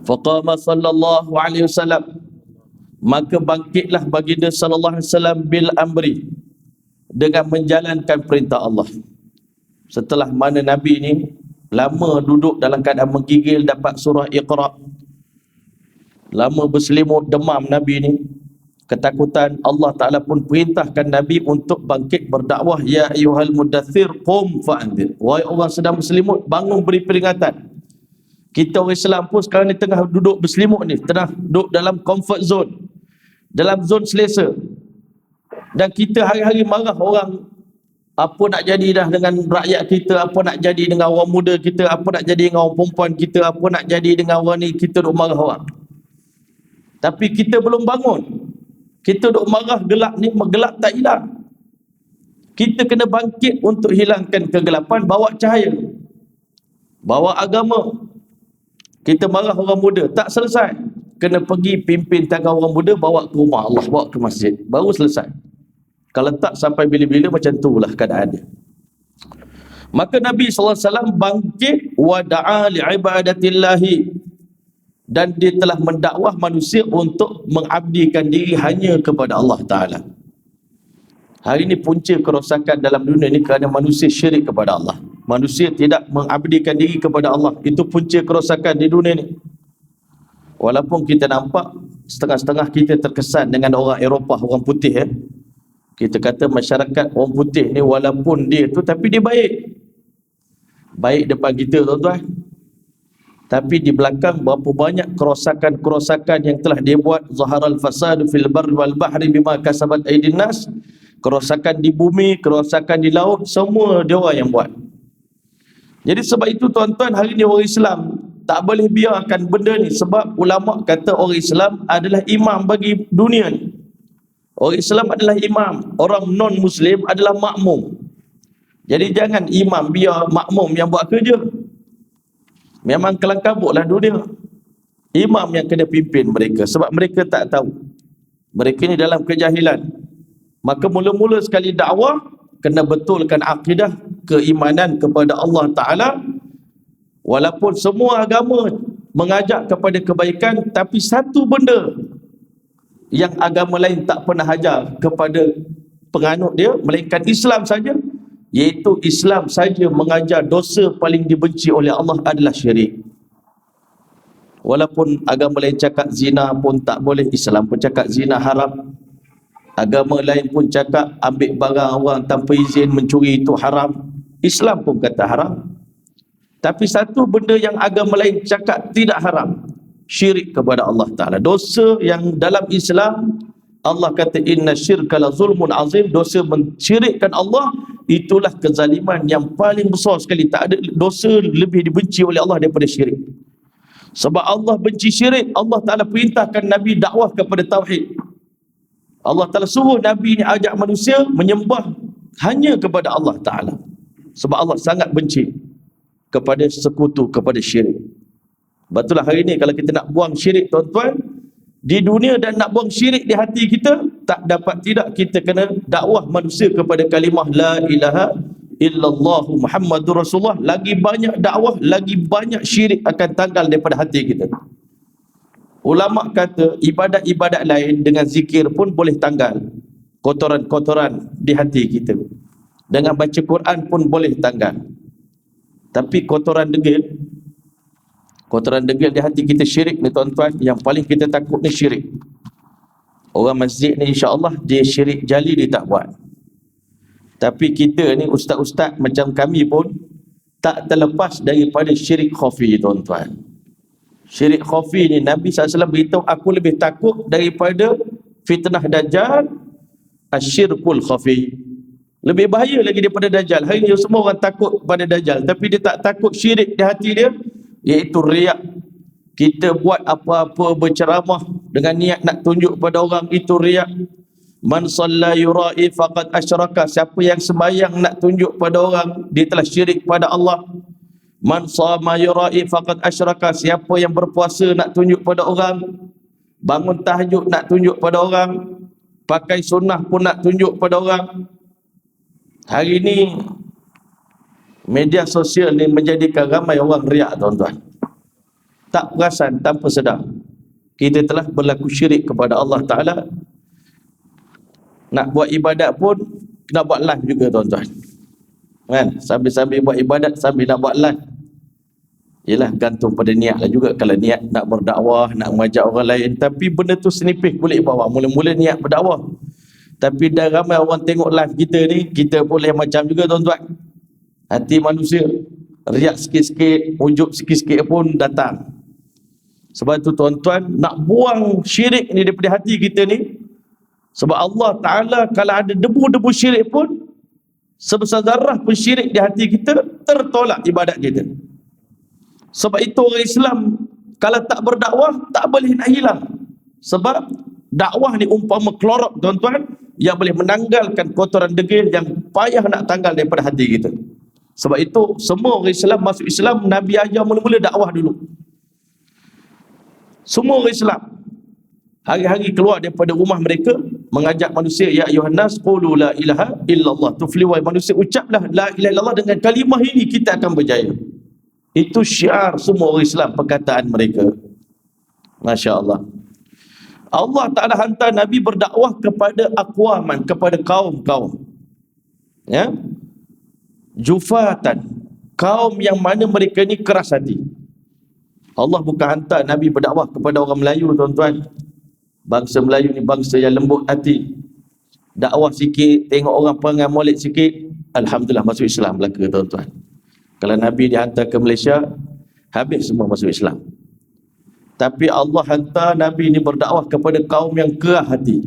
Faqama sallallahu alaihi wasallam, maka bangkitlah baginda sallallahu alaihi wasallam bil amri, dengan menjalankan perintah Allah. Setelah mana Nabi ni lama duduk dalam keadaan menggigil, dapat surah Iqra, lama berselimut demam Nabi ni, ketakutan. Allah Ta'ala pun perintahkan Nabi untuk bangkit berdakwah. Ya ayyuhal mudaththir qum fa'anzir. Wahai orang sedang berselimut, bangun beri peringatan. Kita orang Islam pun sekarang ni tengah duduk berselimut ni, tengah duduk dalam comfort zone, dalam zon selesa. Dan kita hari-hari marah orang, apa nak jadi dah dengan rakyat kita, apa nak jadi dengan orang muda kita, apa nak jadi dengan orang perempuan kita, apa nak jadi dengan orang ni, kita duk marah orang. Tapi kita belum bangun. Kita duk marah gelap ni, gelap tak hilang. Kita kena bangkit untuk hilangkan kegelapan, bawa cahaya, bawa agama. Kita marah orang muda, tak selesai. Kena pergi pimpin tangga orang muda, bawa ke rumah Allah, bawa ke masjid, baru selesai. Kalau tak sampai bila-bila, macam itulah keadaannya. Maka Nabi SAW bangkit wa da'a li'ibadatillahi, dan dia telah mendakwah manusia untuk mengabdikan diri hanya kepada Allah Ta'ala. Hari ini punca kerosakan dalam dunia ini kerana manusia syirik kepada Allah. Manusia tidak mengabdikan diri kepada Allah. Itu punca kerosakan di dunia ini. Walaupun kita nampak setengah-setengah kita terkesan dengan orang Eropah, orang putih ya. Kita kata masyarakat orang putih ni walaupun dia tu, tapi dia baik. Baik depan kita tuan-tuan. Tapi di belakang berapa banyak kerosakan-kerosakan yang telah dia buat. Zaharal fasadu fil barri wal bahri bima kasabat aydin nas. Kerosakan di bumi, kerosakan di laut, semua dia orang yang buat. Jadi sebab itu tuan-tuan, hari ni orang Islam tak boleh biarkan benda ni. Sebab ulama kata orang Islam adalah imam bagi dunia ni. Orang Islam adalah imam, orang non-Muslim adalah makmum. Jadi jangan imam biar makmum yang buat kerja. Memang kelang kabutlah dunia. Imam yang kena pimpin mereka, sebab mereka tak tahu. Mereka ni dalam kejahilan. Maka mula-mula sekali dakwah, kena betulkan akidah, keimanan kepada Allah Ta'ala. Walaupun semua agama mengajak kepada kebaikan, tapi satu benda yang agama lain tak pernah ajar kepada penganut dia, melainkan Islam saja, iaitu Islam saja mengajar dosa paling dibenci oleh Allah adalah syirik. Walaupun agama lain cakap zina pun tak boleh, Islam pun cakap zina haram. Agama lain pun cakap ambil barang orang tanpa izin, mencuri itu haram. Islam pun kata haram. Tapi satu benda yang agama lain cakap tidak haram, syirik kepada Allah Ta'ala. Dosa yang dalam Islam Allah kata inna syirka la zulmun azim. Dosa mensyirikkan Allah, itulah kezaliman yang paling besar sekali. Tak ada dosa lebih dibenci oleh Allah daripada syirik. Sebab Allah benci syirik, Allah Ta'ala perintahkan Nabi dakwah kepada tauhid. Allah Ta'ala suruh Nabi ni ajak manusia menyembah hanya kepada Allah Ta'ala. Sebab Allah sangat benci kepada sekutu, kepada syirik. Betullah hari ni kalau kita nak buang syirik tuan-tuan di dunia dan nak buang syirik di hati kita, tak dapat tidak kita kena dakwah manusia kepada kalimah la ilaha illallah Muhammadur Rasulullah. Lagi banyak dakwah, lagi banyak syirik akan tanggal daripada hati kita. Ulama kata ibadat-ibadat lain dengan zikir pun boleh tanggal kotoran-kotoran di hati kita. Dengan baca Quran pun boleh tanggal. Tapi kotoran degil di hati kita, syirik ni tuan-tuan, yang paling kita takut ni syirik. Orang masjid ni insya-Allah dia syirik jali dia tak buat. Tapi kita ni ustaz-ustaz macam kami pun tak terlepas daripada syirik khafi tuan-tuan. Syirik khafi ni Nabi SAW beritahu, aku lebih takut daripada fitnah Dajjal, asyirkul khafi. Lebih bahaya lagi daripada Dajjal. Hari ni semua orang takut pada Dajjal, tapi dia tak takut syirik di hati dia, iaitu riak. Kita buat apa-apa, berceramah dengan niat nak tunjuk pada orang, itu riak. Man salla yura'i faqad asyraka. Siapa yang sembahyang nak tunjuk pada orang, dia telah syirik pada Allah. Man shama yura'i faqad asyraka. Siapa yang berpuasa nak tunjuk pada orang, bangun tahajud nak tunjuk pada orang, pakai sunnah pun nak tunjuk pada orang. Hari ini media sosial ni menjadikan ramai orang riak tuan-tuan. Tak perasan, tanpa sedar, kita telah berlaku syirik kepada Allah Ta'ala. Nak buat ibadat pun kena buat live juga tuan-tuan, kan? Sambil-sambil buat ibadat, sambil nak buat live. Yelah, gantung pada niat lah juga. Kalau niat nak berdakwah, nak mengajak orang lain, tapi benda tu senipih boleh bawa. Mula-mula niat berdakwah, tapi dah ramai orang tengok live kita ni, kita boleh macam juga tuan-tuan. Hati manusia riak sikit-sikit, ujub sikit-sikit pun datang. Sebab tu tuan-tuan, nak buang syirik ni daripada hati kita ni, sebab Allah Ta'ala kalau ada debu-debu syirik pun, sebesar zarah pun syirik di hati kita, tertolak ibadat kita. Sebab itu orang Islam kalau tak berdakwah tak boleh nak hilang. Sebab dakwah ni umpama klorok tuan-tuan, yang boleh menanggalkan kotoran degil yang payah nak tanggal daripada hati kita. Sebab itu semua orang Islam masuk Islam, Nabi ajar mula-mula dakwah dulu. Semua orang Islam hari-hari keluar daripada rumah mereka mengajak manusia, ya ayuhan nas qulu la ilaha illallah tuflihu, manusia ucaplah la ilaha illallah, dengan kalimah ini kita akan berjaya. Itu syiar semua orang Islam, perkataan mereka. Masya Allah. Allah Ta'ala hantar Nabi berdakwah kepada aqwaman, kepada kaum-kaum, ya, jufatan, kaum yang mana mereka ni keras hati. Allah bukan hantar Nabi berdakwah kepada orang Melayu tuan-tuan. Bangsa Melayu ni bangsa yang lembut hati. Dakwah sikit, tengok orang perangai molek sikit, alhamdulillah masuk Islam belaka tuan-tuan. Kalau Nabi dihantar ke Malaysia, habis semua masuk Islam. Tapi Allah hantar Nabi ni berdakwah kepada kaum yang keras hati,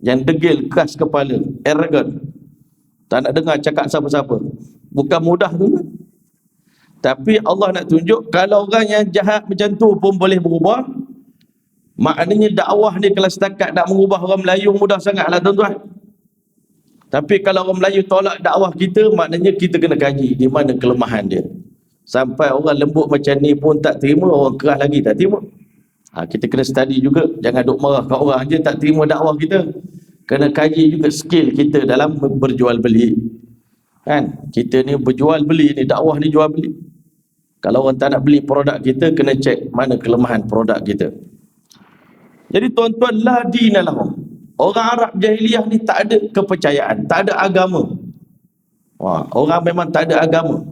yang degil, keras kepala, arrogant, tak nak dengar cakap siapa-siapa. Bukan mudah tu. Tapi Allah nak tunjuk, kalau orang yang jahat macam tu pun boleh berubah, maknanya dakwah ni kalau setakat nak mengubah orang Melayu mudah sangatlah tuan-tuan. Tapi kalau orang Melayu tolak dakwah kita, maknanya kita kena kaji di mana kelemahan dia. Sampai orang lembut macam ni pun tak terima, orang keras lagi tak terima. Kita kena study juga, jangan duk marah kat orang je tak terima dakwah kita. Kena kaji juga skill kita dalam berjual beli. Kan? Kita ni berjual beli ni, dakwah ni jual beli. Kalau orang tak nak beli produk kita, kena cek mana kelemahan produk kita. Jadi tuan-tuan, la dina lahum. Orang Arab jahiliyah ni tak ada kepercayaan, tak ada agama. Orang memang tak ada agama.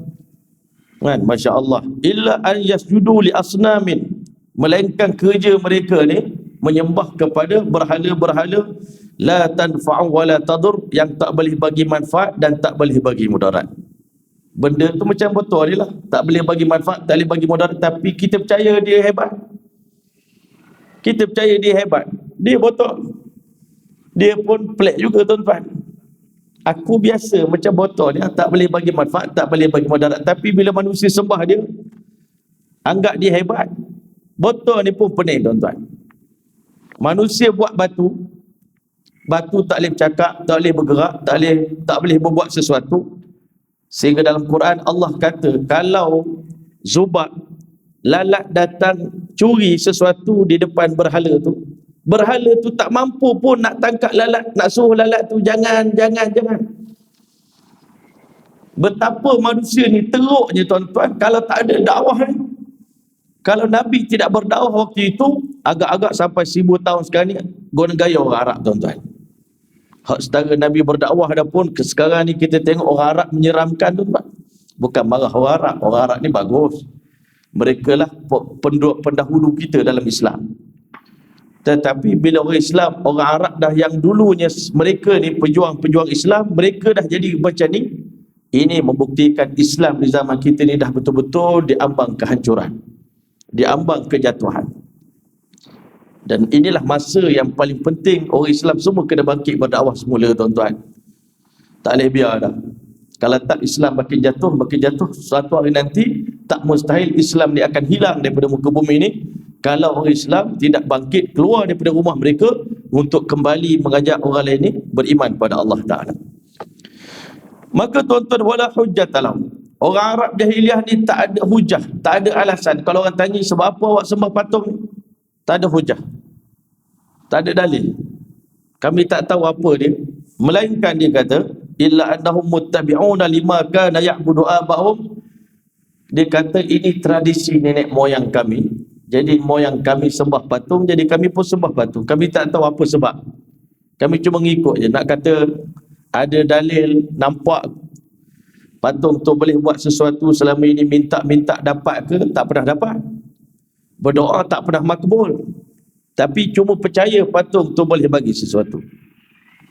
Kan? Masya Allah. Illa an yasjudu li asnamin. Melainkan kerja mereka ni menyembah kepada berhala-berhala, la tanfa'u wa la tadur, yang tak boleh bagi manfaat dan tak boleh bagi mudarat. Benda tu macam botol ni lah, tak boleh bagi manfaat, tak boleh bagi mudarat, tapi kita percaya dia hebat. Kita percaya dia hebat. Dia botol, dia pun pelik juga tuan-tuan. Aku biasa macam botol dia, tak boleh bagi manfaat, tak boleh bagi mudarat, tapi bila manusia sembah dia, anggap dia hebat. Botol ni pun pening tuan-tuan. Manusia buat batu, batu tak boleh bercakap, tak boleh bergerak, tak boleh berbuat sesuatu. Sehingga dalam Quran Allah kata, kalau Zubab, lalat datang curi sesuatu di depan berhala tu tak mampu pun nak tangkap lalat, nak suruh lalat tu jangan. Betapa manusia ni teruknya tuan-tuan kalau tak ada dakwah ni. Kalau Nabi tidak berdakwah waktu itu, agak-agak sampai 1000 tahun sekarang ni guna gaya orang Arab tuan-tuan. Hak setara Nabi berdakwah dah pun, sekarang ni kita tengok orang Arab menyeramkan tuan-tuan. Bukan marah orang Arab ni bagus. Mereka lah pendahulu kita dalam Islam. Tetapi bila orang Islam, orang Arab dah yang dulunya mereka ni pejuang-pejuang Islam, mereka dah jadi macam ni. Ini membuktikan Islam di zaman kita ni dah betul-betul diambang kehancuran, diambang kejatuhan. Dan inilah masa yang paling penting orang Islam semua kena bangkit berdakwah semula tuan-tuan. Tak boleh biar dah. Kalau tak Islam makin jatuh, suatu hari nanti tak mustahil Islam ni akan hilang daripada muka bumi ni kalau orang Islam tidak bangkit keluar daripada rumah mereka untuk kembali mengajak orang lain ni beriman pada Allah Ta'ala. Maka tuan-tuan, wala hujjata lahum. Orang Arab jahiliah ni tak ada hujah, tak ada alasan. Kalau orang tanya sebab apa awak sembah patung ni, tak ada hujah, tak ada dalil. Kami tak tahu apa dia, melainkan dia kata illa annahum muttabi'una lima kana ya'budu abahum. Dia kata ini tradisi nenek moyang kami, jadi moyang kami sembah patung, jadi kami pun sembah patung. Kami tak tahu apa sebab, kami cuma ngikut je. Nak kata ada dalil nampak Patung tu boleh buat sesuatu selama ini minta-minta dapat ke? Tak pernah dapat. Berdoa tak pernah makbul. Tapi cuma percaya patung tu boleh bagi sesuatu.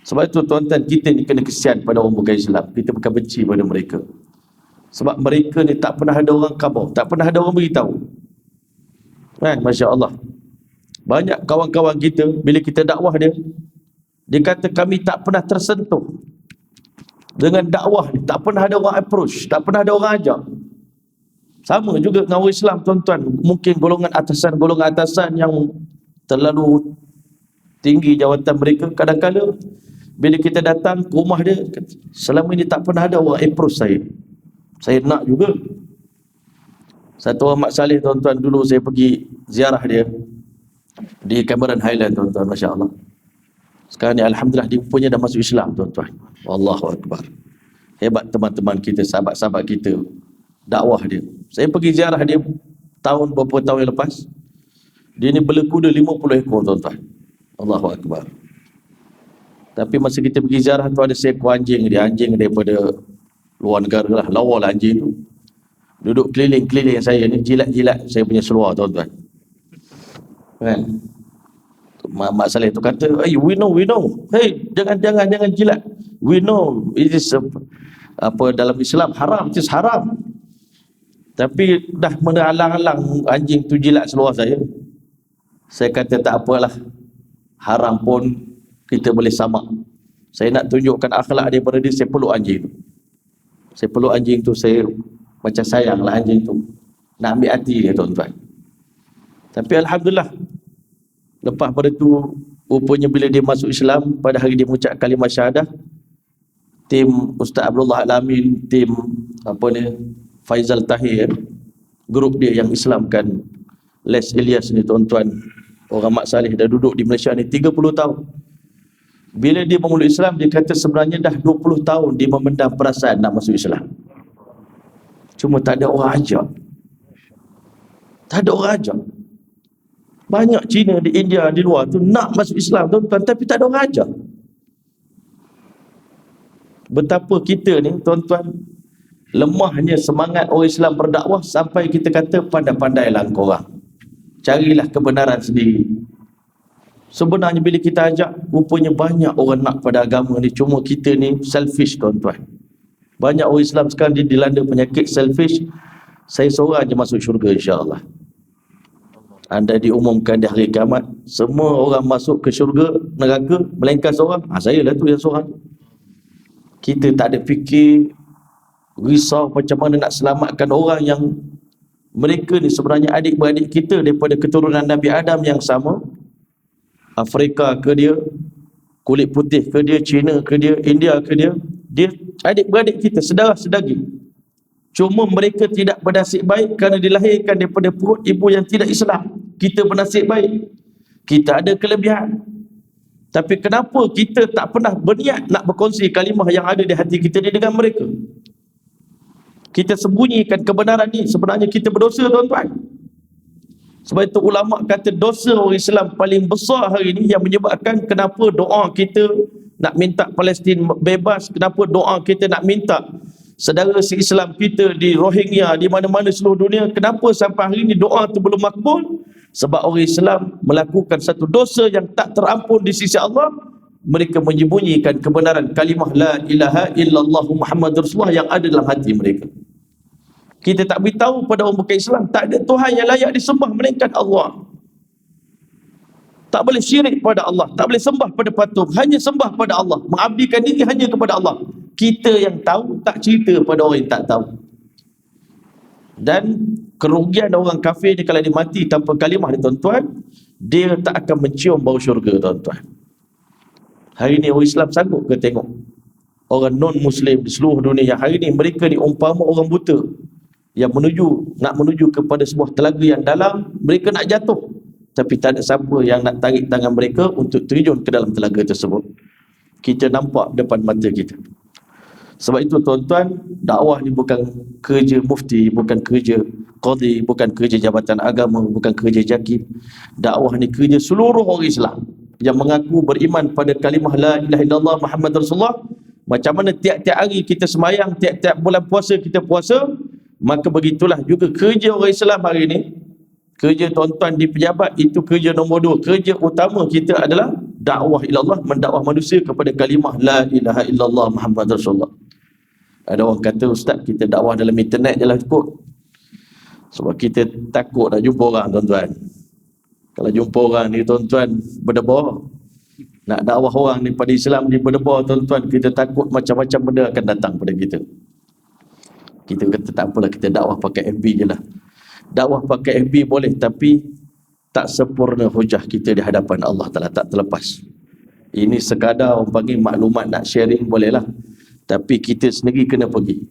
Sebab itu tuan-tuan, kita ni kena kesian pada orang bukan Islam. Kita bukan benci pada mereka. Sebab mereka ni tak pernah ada orang khabar, tak pernah ada orang beritahu. Kan, Masya Allah. Banyak kawan-kawan kita, bila kita dakwah dia kata kami tak pernah tersentuh dengan dakwah ni. Tak pernah ada orang approach, tak pernah ada orang ajak. Sama juga dengan orang Islam, tuan-tuan. Mungkin golongan atasan yang terlalu tinggi jawatan mereka, kadang-kadang bila kita datang ke rumah dia, selama ini tak pernah ada orang approach saya. Saya nak juga. Satu orang Mak Saleh, tuan-tuan, dulu saya pergi ziarah dia di Cameron Highland, tuan-tuan, Masya Allah. Sekarang ni Alhamdulillah dia punya dah masuk Islam, tuan-tuan. Allahu Akbar. Hebat teman-teman kita, sahabat-sahabat kita, dakwah dia. Saya pergi ziarah dia beberapa tahun yang lepas. Dia ni bela kuda 50 ekor, tuan-tuan. Allahu Akbar. Tapi masa kita pergi ziarah tu, ada seekor anjing daripada luar negara lah, lawa lah anjing tu. Duduk keliling-keliling saya ni, jilat-jilat saya punya seluar, tuan-tuan. Kan? Mak Saleh tu kata, hey, we know. Hey, jangan jilat. We know it is dalam Islam haram, it is haram. Tapi dah menghalang-halang anjing tu jilat seluar saya. Saya kata tak apalah, haram pun kita boleh samak. Saya nak tunjukkan akhlak daripada dia, saya peluk anjing tu. Saya peluk anjing tu, saya macam sayanglah anjing tu. Nak ambil hati dia, tuan-tuan. Tapi Alhamdulillah, lepas pada tu, rupanya bila dia masuk Islam, pada hari dia mengucap kalimah syahadah, tim Ustaz Abdullah Alamin, tim Faizal Tahir, grup dia yang Islamkan Les Ilyas ni, tuan-tuan, orang Mak Saleh dah duduk di Malaysia ni 30 tahun. Bila dia memeluk Islam, dia kata sebenarnya dah 20 tahun dia memendam perasaan nak masuk Islam. Cuma tak ada orang ajak. Tak ada orang ajak. Banyak Cina di India, di luar tu nak masuk Islam, tuan-tuan, tapi tak ada orang ajak. Betapa kita ni, tuan-tuan, lemahnya semangat orang Islam berdakwah sampai kita kata pandai-pandailah korang, carilah kebenaran sendiri. Sebenarnya bila kita ajak, rupanya banyak orang nak pada agama ni, cuma kita ni selfish, tuan-tuan. Banyak orang Islam sekarang dia dilanda penyakit selfish. Saya seorang je masuk syurga, insya-Allah. Anda diumumkan di hari kiamat, semua orang masuk ke syurga, neraka, melainkan seorang. Saya lah tu yang seorang. Kita tak ada fikir, risau macam mana nak selamatkan orang yang mereka ni sebenarnya adik-beradik kita daripada keturunan Nabi Adam yang sama. Afrika ke dia, kulit putih ke dia, Cina ke dia, India ke dia, dia adik-beradik kita, sedara sedaging. Cuma mereka tidak bernasib baik kerana dilahirkan daripada perut ibu yang tidak Islam. Kita bernasib baik, kita ada kelebihan. Tapi kenapa kita tak pernah berniat nak berkongsi kalimah yang ada di hati kita ni dengan mereka? Kita sembunyikan kebenaran ni. Sebenarnya kita berdosa, tuan-tuan. Sebab itu ulama kata dosa orang Islam paling besar hari ini yang menyebabkan kenapa doa kita nak minta Palestin bebas, kenapa doa kita nak minta saudara se-Islam kita di Rohingya, di mana-mana seluruh dunia, kenapa sampai hari ini doa itu belum makbul? Sebab orang Islam melakukan satu dosa yang tak terampun di sisi Allah. Mereka menyembunyikan kebenaran kalimah la ilaha illallah Muhammadur Rasulullah yang ada dalam hati mereka. Kita tak beritahu pada orang bukan Islam, tak ada Tuhan yang layak disembah melainkan Allah. Tak boleh syirik pada Allah, tak boleh sembah pada patung, hanya sembah pada Allah, mengabdikan diri hanya kepada Allah. Kita yang tahu tak cerita pada orang yang tak tahu. Dan kerugian orang kafir ni kalau dia mati tanpa kalimah ni, tuan-tuan, dia tak akan mencium bau syurga, tuan-tuan. Hari ni orang Islam sanggup ke tengok orang non-Muslim di seluruh dunia yang hari ni mereka ni umpama orang buta yang nak menuju kepada sebuah telaga yang dalam, mereka nak jatuh, tapi tak ada siapa yang nak tarik tangan mereka untuk terjun ke dalam telaga tersebut. Kita nampak depan mata kita. Sebab itu, tuan-tuan, dakwah ni bukan kerja mufti, bukan kerja qadi, bukan kerja jabatan agama, bukan kerja JAKIM. Dakwah ni kerja seluruh orang Islam yang mengaku beriman pada kalimah la ilaha illallah Muhammad Rasulullah Macam mana tiap-tiap hari kita semayang, tiap-tiap bulan puasa kita puasa, maka begitulah juga kerja orang Islam hari ini. Kerja tuan-tuan di pejabat itu kerja nombor 2. Kerja utama kita adalah dakwah ilallah, mendakwah manusia kepada kalimah la ilaha illallah Muhammad Rasulullah. Ada orang kata, ustaz kita dakwah dalam internet je lah cukup. Sebab kita takut nak jumpa orang tuan-tuan. Kalau jumpa orang ni tuan-tuan berdebar, nak dakwah orang daripada Islam ni berdebar tuan-tuan, kita takut macam-macam benda akan datang pada kita. Kita kata tak apalah, kita dakwah pakai FB je lah. Dakwah pakai FB boleh, tapi tak sempurna hujah kita di hadapan Allah Ta'ala, tak terlepas. Ini sekadar orang panggil maklumat nak sharing boleh lah, tapi kita sendiri kena pergi,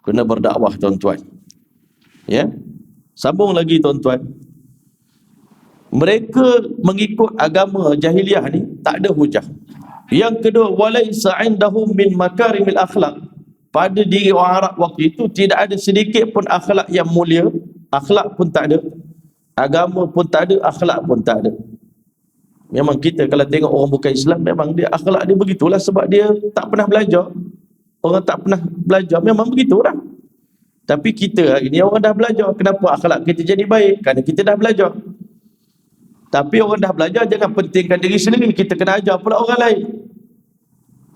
kena berdakwah tuan-tuan. Ya, sambung lagi tuan-tuan. Mereka mengikut agama jahiliah ni tak ada hujah. Yang kedua, walaisa indahum min makarimil akhlaq. Pada diri orang Arab waktu itu tidak ada sedikit pun akhlak yang mulia. Akhlak pun tak ada, agama pun tak ada, akhlak pun tak ada. Memang kita kalau tengok orang bukan Islam, memang dia akhlak dia begitulah, sebab dia tak pernah belajar. Orang tak pernah belajar memang begitulah. Tapi kita hari ni orang dah belajar. Kenapa akhlak kita jadi baik? Kerana kita dah belajar. Tapi orang dah belajar, jangan pentingkan diri sendiri, kita kena ajar pula orang lain.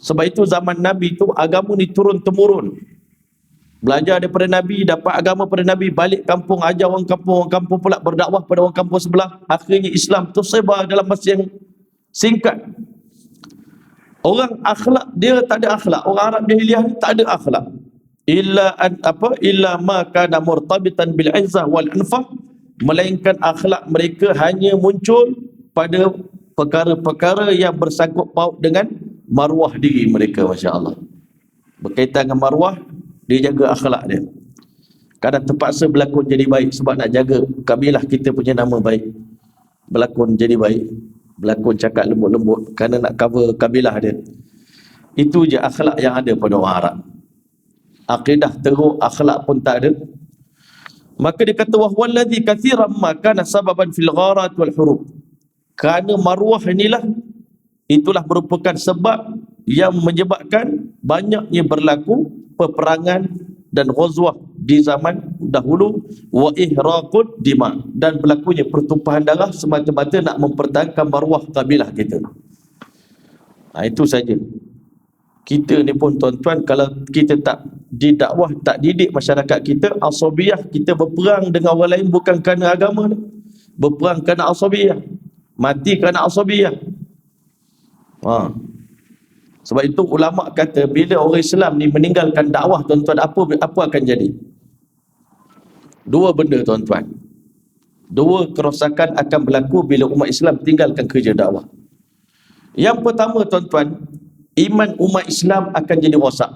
Sebab itu zaman Nabi tu agama ni turun-temurun. Belajar daripada Nabi, dapat agama pada Nabi, balik kampung, ajar orang kampung pula berdakwah pada orang kampung sebelah. Akhirnya Islam tersebar dalam masa yang singkat. Orang akhlak, dia tak ada akhlak. Orang Arab jahiliah ni tak ada akhlak. Illa ma kana murtabitan bil izzah wal anfaq, melainkan akhlak mereka hanya muncul pada perkara-perkara yang bersangkut paut dengan maruah diri mereka, masya-Allah. Berkaitan dengan maruah, dia jaga akhlak dia. Kadang terpaksa berlakon jadi baik sebab nak jaga kabilah kita punya nama baik. Berlakon jadi baik, berlakon cakap lembut-lembut kerana nak cover kabilah dia. Itu je akhlak yang ada pada orang Arab. Akidah teruk, akhlak pun tak ada. Maka dia kata wahwallazi katsiran ma kana sababan fil gharat wal hurub. Kerana maruah inilah, itulah merupakan sebab yang menyebabkan banyaknya berlaku peperangan dan ghazwah di zaman dahulu, wa ihraqud dima, dan berlakunya pertumpahan darah semata-mata nak mempertahankan maruah kabilah kita. Itu saja. Kita ni pun tuan-tuan, kalau kita tak didakwah, tak didik masyarakat kita, asabiyah, kita berperang dengan orang lain bukan kerana agama ni, berperang kerana asabiyah, mati kerana asabiyah. Sebab itu ulama kata bila orang Islam ni meninggalkan dakwah tuan-tuan, apa akan jadi? Dua benda tuan-tuan. Dua kerosakan akan berlaku bila umat Islam tinggalkan kerja dakwah. Yang pertama tuan-tuan, iman umat Islam akan jadi rosak.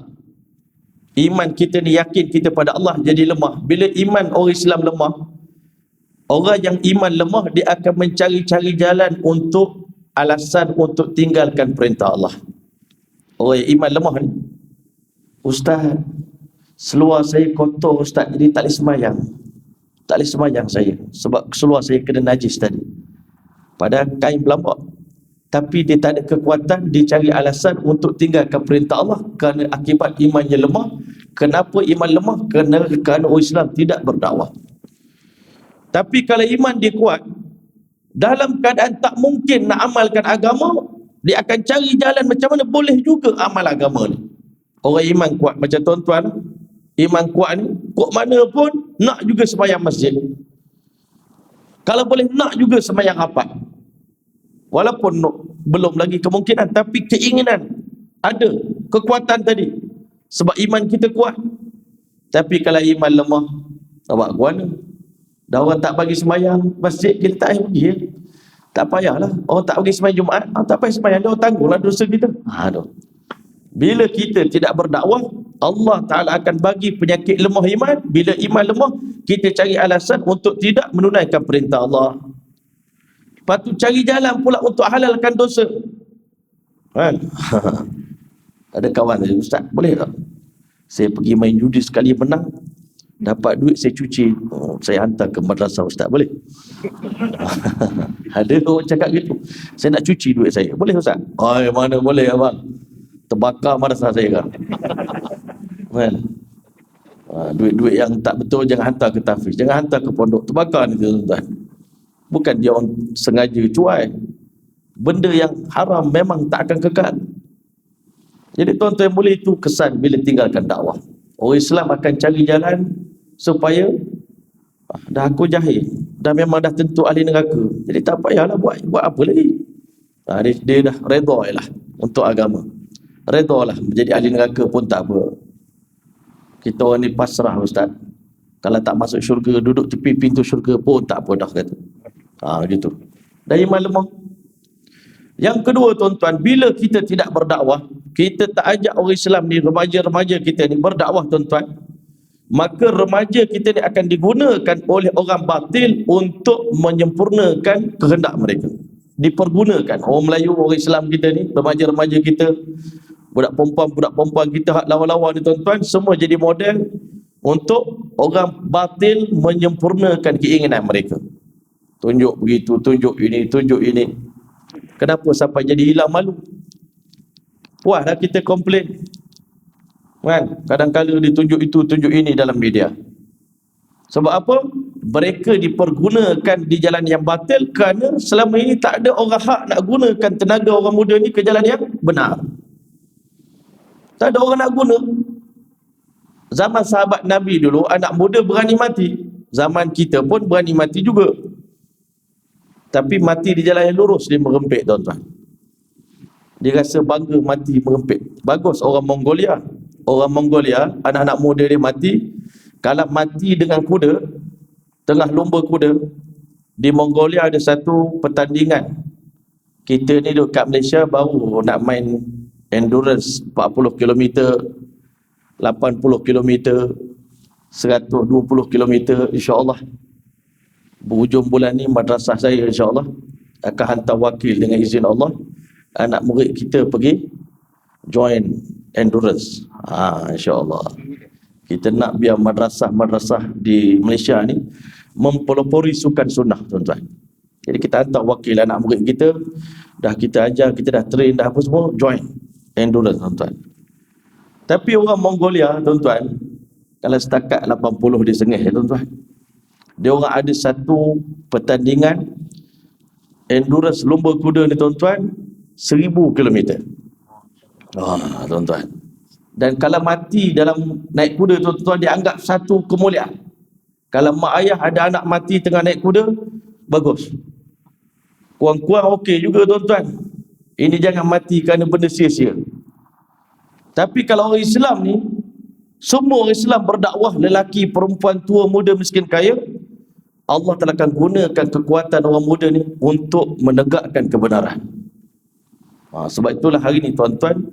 Iman kita ni, yakin kita pada Allah jadi lemah. Bila iman orang Islam lemah, orang yang iman lemah, dia akan mencari-cari jalan untuk alasan untuk tinggalkan perintah Allah. Orang yang iman lemah ni, ustaz, seluar saya kotor ustaz, jadi tak boleh semayang. Tak boleh semayang saya sebab seluar saya kena najis tadi. Padahal kain pelambak. Tapi dia tak ada kekuatan, dia cari alasan untuk tinggalkan perintah Allah kerana akibat imannya lemah. Kenapa iman lemah? Kerana orang Islam tidak berdakwah. Tapi kalau iman dia kuat, dalam keadaan tak mungkin nak amalkan agama, dia akan cari jalan macam mana boleh juga amal agama ni. Orang iman kuat macam tuan-tuan, iman kuat ni, kok mana pun nak juga sembahyang masjid. Kalau boleh nak juga sembahyang rapat. Walaupun belum lagi kemungkinan, tapi keinginan ada, kekuatan tadi. Sebab iman kita kuat. Tapi kalau iman lemah, awak mana? Dah orang tak bagi sembahyang masjid, kita tak payah pergi. Tak payahlah. Orang tak bagi sembahyang Jumaat, tak payah sembahyang, dia orang tanggunglah dosa kita. Bila kita tidak berdakwah, Allah Ta'ala akan bagi penyakit lemah iman. Bila iman lemah, kita cari alasan untuk tidak menunaikan perintah Allah. Lepas tu cari jalan pula untuk halalkan dosa. Ada kawan saya, ustaz, boleh tak saya pergi main judi sekali menang, dapat duit saya cuci, saya hantar ke madrasah ustaz, boleh? Ada orang cakap gitu, saya nak cuci duit saya, boleh ustaz? Mana boleh abang, Terbakar madrasah saya kan. Kan? Duit-duit yang tak betul jangan hantar ke tahfiz, jangan hantar ke pondok, terbakar ni tuan-tuan. Bukan dia orang sengaja cuai. Benda yang haram memang tak akan kekal. Jadi tuan-tuan boleh itu kesan bila tinggalkan dakwah. Orang Islam akan cari jalan supaya dah aku jahil, dah memang dah tentu ahli neraka, jadi tak payahlah buat apa lagi. Dia dah redha lah untuk agama, redha lah menjadi ahli neraka pun tak apa. Kita orang ni pasrah ustaz, kalau tak masuk syurga duduk tepi pintu syurga pun tak apa dah kata. Gitu. Dari iman lemah. Yang kedua tuan-tuan, bila kita tidak berdakwah, kita tak ajak orang Islam ni, remaja-remaja kita ni berdakwah tuan-tuan, maka remaja kita ni akan digunakan oleh orang batil untuk menyempurnakan kehendak mereka. Dipergunakan orang Melayu, orang Islam kita ni, remaja-remaja kita, budak perempuan kita hak lawa-lawa ni tuan-tuan, semua jadi model untuk orang batil menyempurnakan keinginan mereka. Tunjuk begitu, tunjuk ini. Kenapa sampai jadi hilang malu? Puas dah kita komplain, kan? Kadang-kadang ditunjuk itu, tunjuk ini dalam media. Sebab apa? Mereka dipergunakan di jalan yang batil kerana selama ini tak ada orang hak nak gunakan tenaga orang muda ni ke jalan yang benar. Tak ada orang nak guna. Zaman sahabat Nabi dulu, anak muda berani mati. Zaman kita pun berani mati juga. Tapi mati di jalan yang lurus, dia merempit tuan-tuan. Dia rasa bangga mati merempit. Bagus orang Mongolia. Orang Mongolia, anak-anak muda dia mati. Kalau mati dengan kuda, tengah lomba kuda, di Mongolia ada satu pertandingan. Kita ni duduk kat Malaysia baru nak main endurance 40 km, 80 km, 120 km, insya-Allah. Berhujung bulan ni madrasah saya insya-Allah akan hantar wakil dengan izin Allah, anak murid kita pergi join endurance. Insya-Allah. Kita nak biar madrasah di Malaysia ni mempelopori sukan sunnah tuan-tuan. Jadi kita hantar wakil anak murid kita, dah kita ajar, kita dah train dah apa semua, join endurance tuan-tuan. Tapi orang Mongolia tuan-tuan, kalau setakat 80 dia sengih tuan-tuan. Dia orang ada satu pertandingan endurance lomba kuda ni tuan-tuan, 1000 km. Tuan-tuan. Dan kalau mati dalam naik kuda tuan-tuan, dianggap satu kemuliaan. Kalau mak ayah ada anak mati tengah naik kuda, bagus. Kurang-kurang okey juga tuan-tuan. Ini jangan mati kerana benda sia-sia. Tapi kalau orang Islam ni, semua orang Islam berdakwah, lelaki, perempuan, tua, muda, miskin, kaya, Allah telah akan gunakan kekuatan orang muda ni untuk menegakkan kebenaran. Sebab itulah hari ni tuan-tuan,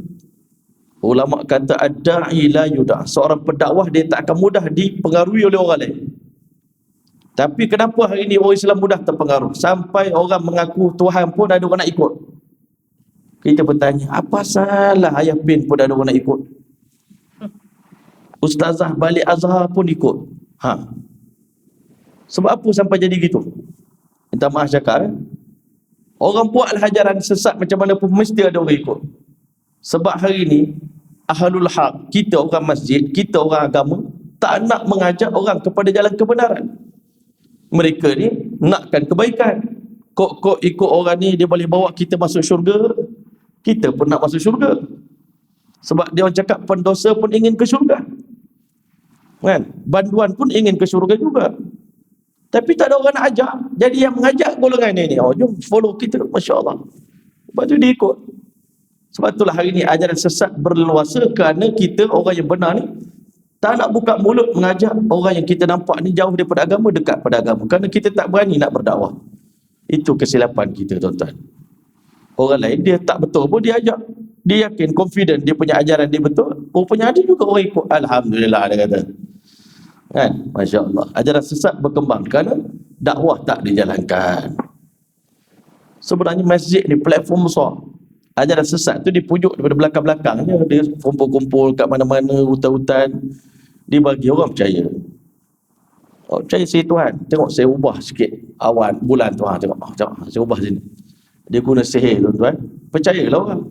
ulama kata ad-da'i la yuda'. Seorang pendakwah dia tak akan mudah dipengaruhi oleh orang lain. Tapi kenapa hari ni orang Islam mudah terpengaruh? Sampai orang mengaku Tuhan pun ada orang nak ikut. Kita bertanya, apa salah ayah bin pun ada orang nak ikut? Ustazah balik Azhar pun ikut. Sebab apa sampai jadi gitu? Minta maaf cakap, orang buatlah ajaran sesat macam mana pun mesti ada orang ikut. Sebab hari ni ahlul haq, kita orang masjid, kita orang agama, tak nak mengajak orang kepada jalan kebenaran. Mereka ni nakkan kebaikan. Kok ikut orang ni dia boleh bawa kita masuk syurga, kita pun nak masuk syurga. Sebab dia orang cakap pendosa pun ingin ke syurga, kan? Banduan pun ingin ke syurga juga. Tapi tak ada orang nak ajak. Jadi yang mengajak golongan ini, jom follow kita, masya-Allah. Lepas tu dia ikut. Sebab itulah hari ni ajaran sesat berleluasa kerana kita orang yang benar ni tak nak buka mulut mengajak orang yang kita nampak ni jauh daripada agama dekat pada agama, kerana kita tak berani nak berdakwah. Itu kesilapan kita tuan-tuan. Orang lain dia tak betul pun dia ajak. Dia yakin, confident dia punya ajaran dia betul. Rupanya ada juga orang ikut. Alhamdulillah dia kata. Kan? Masya Allah. Ajaran sesat berkembang kerana dakwah tak dijalankan. Sebenarnya masjid ni platform besar. Ajaran sesat tu dipujuk daripada belakang-belakangnya. Dia kumpul-kumpul kat mana-mana, hutan-hutan. Dia bagi orang percaya. Percaya saya Tuhan. Tengok saya ubah sikit awan, bulan tu. Tengok saya ubah sini. Dia guna sihir tuan-tuan. Percayalah orang.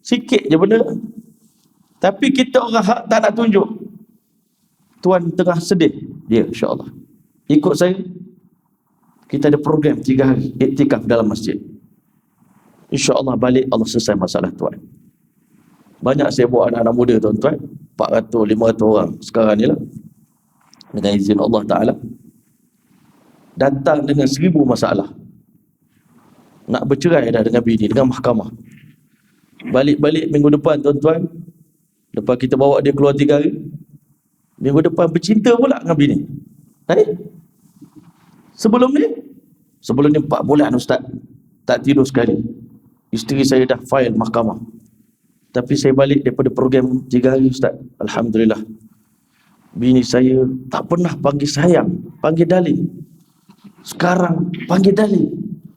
Sikit je benda. Tapi kita orang hak tak nak tunjuk. Tuan tengah sedih dia, insya-Allah. Ikut saya. Kita ada program 3 hari iktikaf dalam masjid. InsyaAllah balik Allah selesai masalah tuan. Banyak saya buat anak-anak muda tuan-tuan, 400, 500 orang sekarang ni lah, dengan izin Allah Ta'ala, datang dengan 1000 masalah. Nak bercerai dah dengan bini, dengan mahkamah. Balik-balik minggu depan tuan-tuan, lepas kita bawa dia keluar 3 hari, minggu depan bercinta pula dengan bini. Sebelum ni 4 bulan Ustaz, tak tidur sekali. Isteri saya dah file mahkamah. Tapi saya balik daripada program 3 hari Ustaz, Alhamdulillah, bini saya tak pernah panggil sayang, panggil darling. Sekarang panggil darling.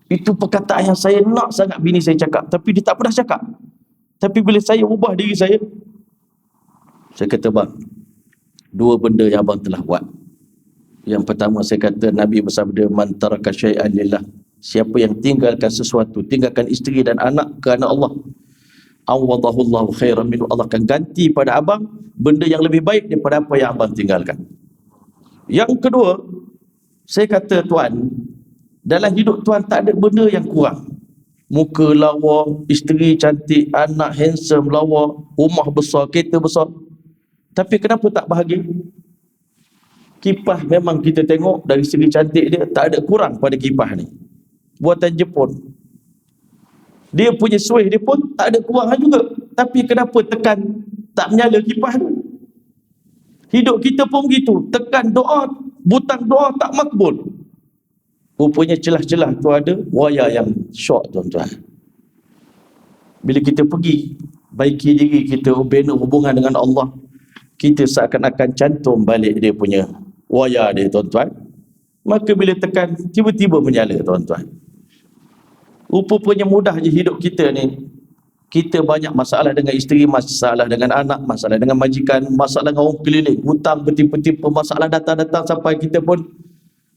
Itu perkataan yang saya nak sangat bini saya cakap, tapi dia tak pernah cakap. Tapi bila saya ubah diri saya kata, bang, 2 benda yang abang telah buat. Yang pertama, saya kata Nabi bersabda, man taraka syai'an lillah, siapa yang tinggalkan sesuatu, tinggalkan isteri dan anak kerana Allah, awadahullahu khairan minhu, Allah akan ganti pada abang benda yang lebih baik daripada apa yang abang tinggalkan. Yang kedua, saya kata tuan, dalam hidup tuan tak ada benda yang kurang. Muka lawa, isteri cantik, anak handsome lawa, rumah besar, kereta besar. Tapi kenapa tak bahagia? Kipas memang kita tengok dari segi cantik dia, tak ada kurang pada kipas ni. Buatan Jepun. Dia punya suih dia pun tak ada kurang juga. Tapi kenapa tekan tak menyala kipas tu? Hidup kita pun begitu. Tekan doa, butang doa tak makbul. Rupanya celah-celah tu ada wayar yang short tuan-tuan. Bila kita pergi baiki diri kita, bina hubungan dengan Allah, kita seakan-akan cantum balik dia punya wayar dia tuan-tuan. Maka bila tekan, tiba-tiba menyala tuan-tuan. Rupanya mudah je hidup kita ni. Kita banyak masalah dengan isteri, masalah dengan anak, masalah dengan majikan, masalah dengan orang keliling, hutang bertimpa-timpa, masalah datang-datang sampai kita pun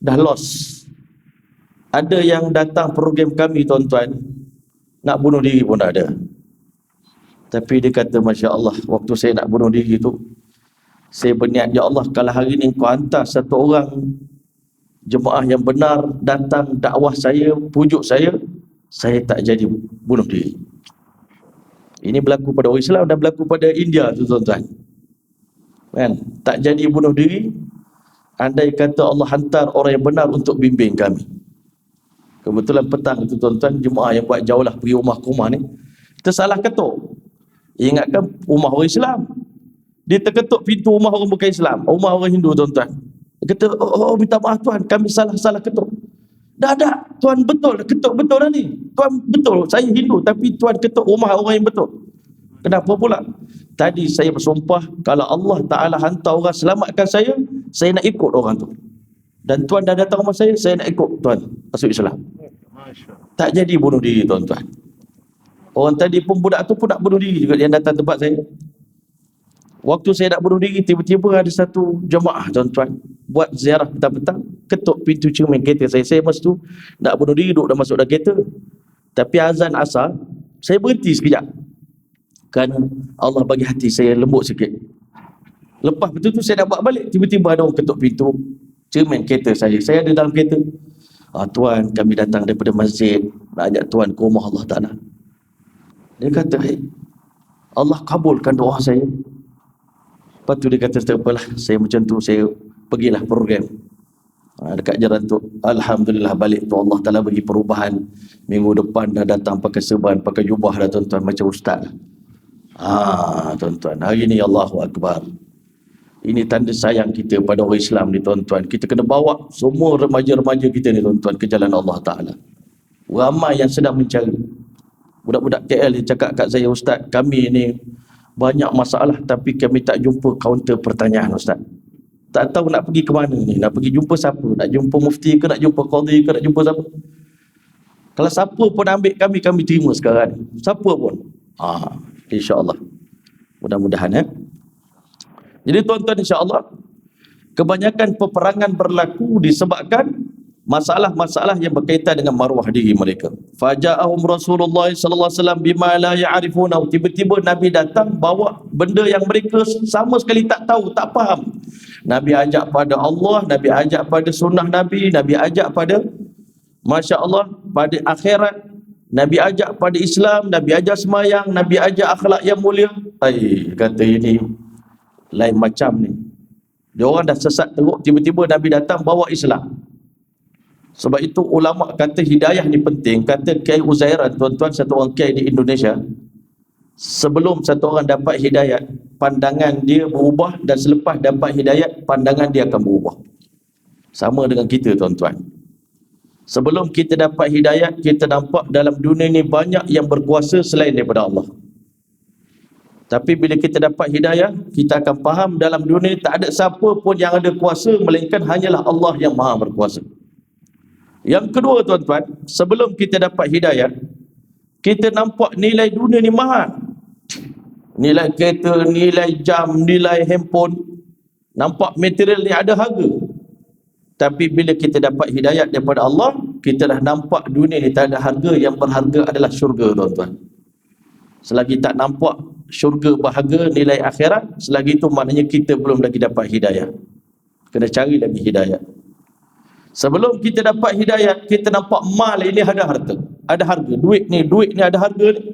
dah lost. Ada yang datang program kami tuan-tuan, nak bunuh diri pun ada. Tapi dia kata, Masya Allah, waktu saya nak bunuh diri tu, saya berniat, Ya Allah, kalau hari ni kau hantar satu orang jemaah yang benar datang dakwah saya, pujuk saya tak jadi bunuh diri. Ini berlaku pada orang Islam dan berlaku pada India tu tuan-tuan. Kan? Tak jadi bunuh diri, andai kata Allah hantar orang yang benar untuk bimbing kami. Kebetulan petang itu tuan-tuan, jemaah yang buat jauh lah pergi rumah ke rumah ni, tersalah ketuk. Ingatkan rumah orang Islam, dia terketuk pintu rumah orang bukan Islam, rumah orang Hindu tuan-tuan. Dia kata, oh minta maaf tuan, kami salah ketuk. Dah, tuan betul, ketuk betul dah ni. Tuan betul, saya Hindu tapi tuan ketuk rumah orang yang betul. Kenapa pula? Tadi saya bersumpah, kalau Allah Ta'ala hantar orang selamatkan saya nak ikut orang tu. Dan tuan dah datang rumah saya nak ikut tuan masuk Islam. Tak jadi bunuh diri tuan-tuan. Orang tadi pun, budak tu pun nak bunuh diri juga, yang datang tempat saya. Waktu saya nak bunuh diri, tiba-tiba ada satu jemaah tuan-tuan buat ziarah petang-petang, ketuk pintu cermin kereta saya. Saya masa tu nak bunuh diri, duduk dah masuk dalam kereta. Tapi azan asar, saya berhenti sekejap. Kerana Allah bagi hati saya lembut sikit. Lepas betul tu saya nak buat balik, tiba-tiba ada orang ketuk pintu cermin kereta saya. Saya ada dalam kereta. Tuan, kami datang daripada masjid, nak ajak tuan ke rumah Allah Ta'ala. Dia kata, Allah kabulkan doa saya. Lepas tu dia kata, tak apalah, saya macam tu, saya pergilah program dekat jalan tu. Alhamdulillah balik tu Allah Ta'ala bagi perubahan. Minggu depan dah datang pakai serban, pakai jubah dah tuan-tuan, macam ustaz. Tuan-tuan, hari ni Allahu Akbar. Ini tanda sayang kita pada orang Islam ni tuan-tuan. Kita kena bawa semua remaja-remaja kita ni tuan-tuan ke jalan Allah Ta'ala. Ramai yang sedang mencari. Budak-budak KL dia cakap kat saya, Ustaz, kami ni banyak masalah tapi kami tak jumpa kaunter pertanyaan Ustaz. Tak tahu nak pergi ke mana ni, nak pergi jumpa siapa, nak jumpa mufti ke, nak jumpa qadhi ke, nak jumpa siapa. Kalau siapa pun ambil kami terima sekarang. Siapa pun. InsyaAllah. Mudah-mudahan Jadi tuan-tuan, insyaAllah, kebanyakan peperangan berlaku disebabkan masalah-masalah yang berkaitan dengan maruah diri mereka. Faja'ahum Rasulullah sallallahu alaihi wasallam bima la ya'rifuna. Tiba-tiba Nabi datang bawa benda yang mereka sama sekali tak tahu, tak faham. Nabi ajak pada Allah, Nabi ajak pada sunnah Nabi, Nabi ajak pada masya-Allah pada akhirat, Nabi ajak pada Islam, Nabi ajak semayang, Nabi ajak akhlak yang mulia. Kata ini lain macam ni. Dia orang dah sesat teruk, tiba-tiba Nabi datang bawa Islam. Sebab itu ulama kata hidayah ni penting. Kata Kiai Uzairan, tuan-tuan, satu orang kiai di Indonesia, sebelum satu orang dapat hidayah, pandangan dia berubah, dan selepas dapat hidayah, pandangan dia akan berubah. Sama dengan kita, tuan-tuan. Sebelum kita dapat hidayah, kita nampak dalam dunia ni banyak yang berkuasa selain daripada Allah. Tapi bila kita dapat hidayah, kita akan faham dalam dunia tak ada siapa pun yang ada kuasa, melainkan hanyalah Allah yang maha berkuasa. Yang kedua, tuan-tuan, sebelum kita dapat hidayah, kita nampak nilai dunia ni mahal. Nilai kereta, nilai jam, nilai handphone, nampak material ni ada harga. Tapi bila kita dapat hidayah daripada Allah, kita dah nampak dunia ni tak ada harga, yang berharga adalah syurga, tuan-tuan. Selagi tak nampak syurga berharga, nilai akhirat, selagi itu maknanya kita belum lagi dapat hidayah. Kena cari lagi hidayah. Sebelum kita dapat hidayah, kita nampak mal ini ada harta, ada harga. Duit ni ada harga ni.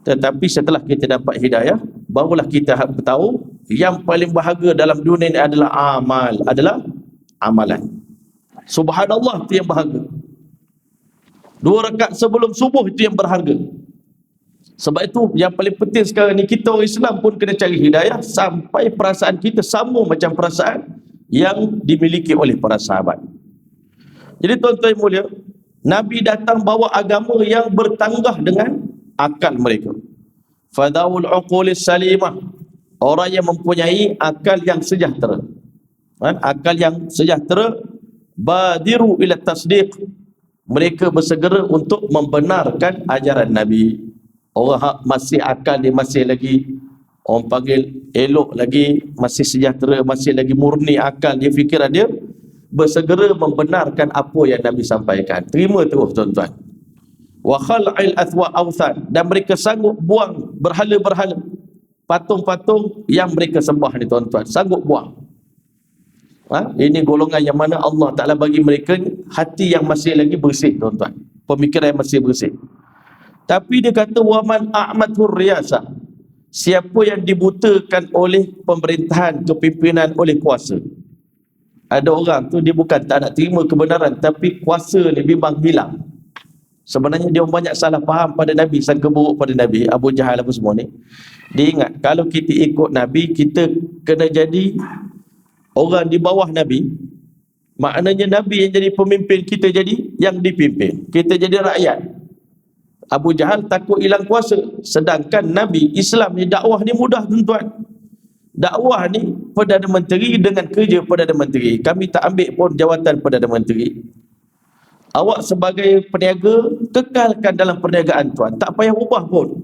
Tetapi setelah kita dapat hidayah, barulah kita tahu yang paling berharga dalam dunia ini adalah amal, adalah amalan. Subhanallah, itu yang berharga. 2 rakaat sebelum subuh itu yang berharga. Sebab itu yang paling penting sekarang ni, kita orang Islam pun kena cari hidayah sampai perasaan kita sama macam perasaan yang dimiliki oleh para sahabat. Jadi tuan-tuan yang mulia, Nabi datang bawa agama yang bertanggah dengan akal mereka. Fadawul uqulis salimah, orang yang mempunyai akal yang sejahtera. Akal yang sejahtera. Badiru ila tasdiq, mereka bersegera untuk membenarkan ajaran Nabi. Orang masih akal dia masih lagi, orang panggil elok lagi, masih sejahtera, masih lagi murni akal dia, fikiran dia, bersegera membenarkan apa yang Nabi sampaikan. Terima terus, tuan-tuan. Wa khal'il athwa awthan, dan mereka sanggup buang berhala-berhala, patung-patung yang mereka sembah ni, tuan-tuan, sanggup buang. Ini golongan yang mana Allah Ta'ala bagi mereka hati yang masih lagi bersih, tuan-tuan, pemikiran yang masih bersih. Tapi dia kata waman a'matur riyasah, siapa yang dibutakan oleh pemerintahan, kepimpinan, oleh kuasa. Ada orang tu dia bukan tak nak terima kebenaran, tapi kuasa ni bimbang hilang. Sebenarnya dia banyak salah faham pada Nabi, sangka buruk pada Nabi, Abu Jahal apa semua ni. Dia ingat kalau kita ikut Nabi, kita kena jadi orang di bawah Nabi. Maknanya Nabi yang jadi pemimpin, kita jadi yang dipimpin, kita jadi rakyat. Abu Jahal takut hilang kuasa. Sedangkan Nabi Islam ni, dakwah ni mudah, tuan-tuan. Dakwah ni Perdana Menteri dengan kerja Perdana Menteri. Kami tak ambil pun jawatan Perdana Menteri. Awak sebagai peniaga, kekalkan dalam perniagaan tuan, tak payah ubah pun.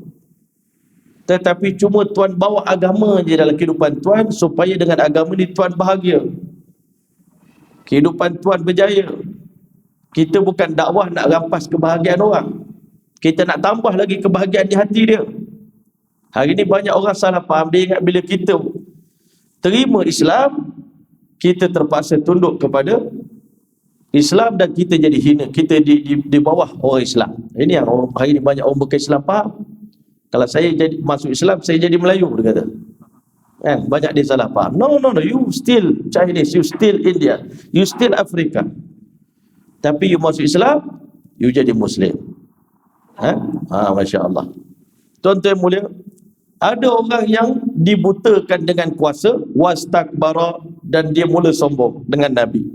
Tetapi cuma tuan bawa agama je dalam kehidupan tuan, supaya dengan agama ni tuan bahagia, kehidupan tuan berjaya. Kita bukan dakwah nak rampas kebahagiaan orang, kita nak tambah lagi kebahagiaan di hati dia. Hari ni banyak orang salah faham. Dia ingat bila kita terima Islam, kita terpaksa tunduk kepada Islam dan kita jadi hina, kita di bawah orang Islam. Ini yang hari ni banyak orang bukan Islam faham. Kalau saya jadi masuk Islam, saya jadi Melayu, dia kata. Banyak dia salah faham. No, you still Chinese, you still India, you still Africa. Tapi you masuk Islam, you jadi Muslim. Masya Allah. Tuan-tuan mulia, ada orang yang dibutakan dengan kuasa, wastakbara, dan dia mula sombong dengan Nabi.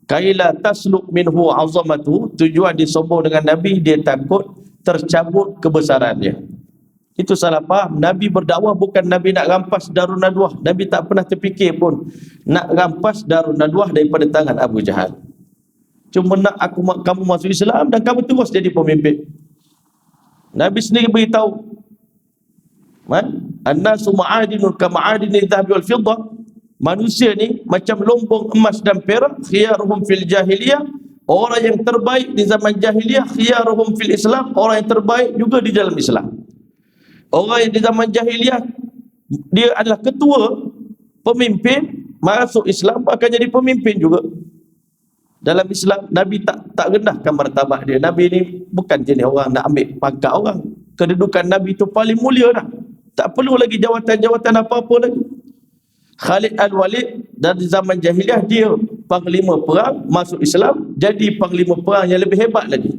Kaila tasluk minhu azamatu, tujuan disombong dengan Nabi, dia takut tercabut kebesarannya. Itu salah faham. Nabi berdakwah bukan Nabi nak rampas Darun Nadwah. Nabi tak pernah terfikir pun nak rampas Darun Nadwah daripada tangan Abu Jahal. Cuma nak kamu masuk Islam dan kamu terus jadi pemimpin. Nabi sendiri beritahu, An-nasu ma'adinun ka ma'adini dhahabi wal fiddah. Manusia ni macam lumbung emas dan perak, khiyaruhum fil jahiliyah Orang yang terbaik di zaman jahiliyah khiyaruhum fil Islam, orang yang terbaik juga di dalam Islam. Orang yang di zaman jahiliyah dia adalah ketua, pemimpin, masuk Islam akan jadi pemimpin juga. Dalam Islam Nabi tak rendahkan martabat dia. Nabi ni bukan jenis orang nak ambil pangkat orang. Kedudukan Nabi tu paling mulia dah. Tak perlu lagi jawatan-jawatan apa-apa lagi. Khalid Al-Walid dari zaman jahiliah dia panglima perang, masuk Islam jadi panglima perang yang lebih hebat lagi.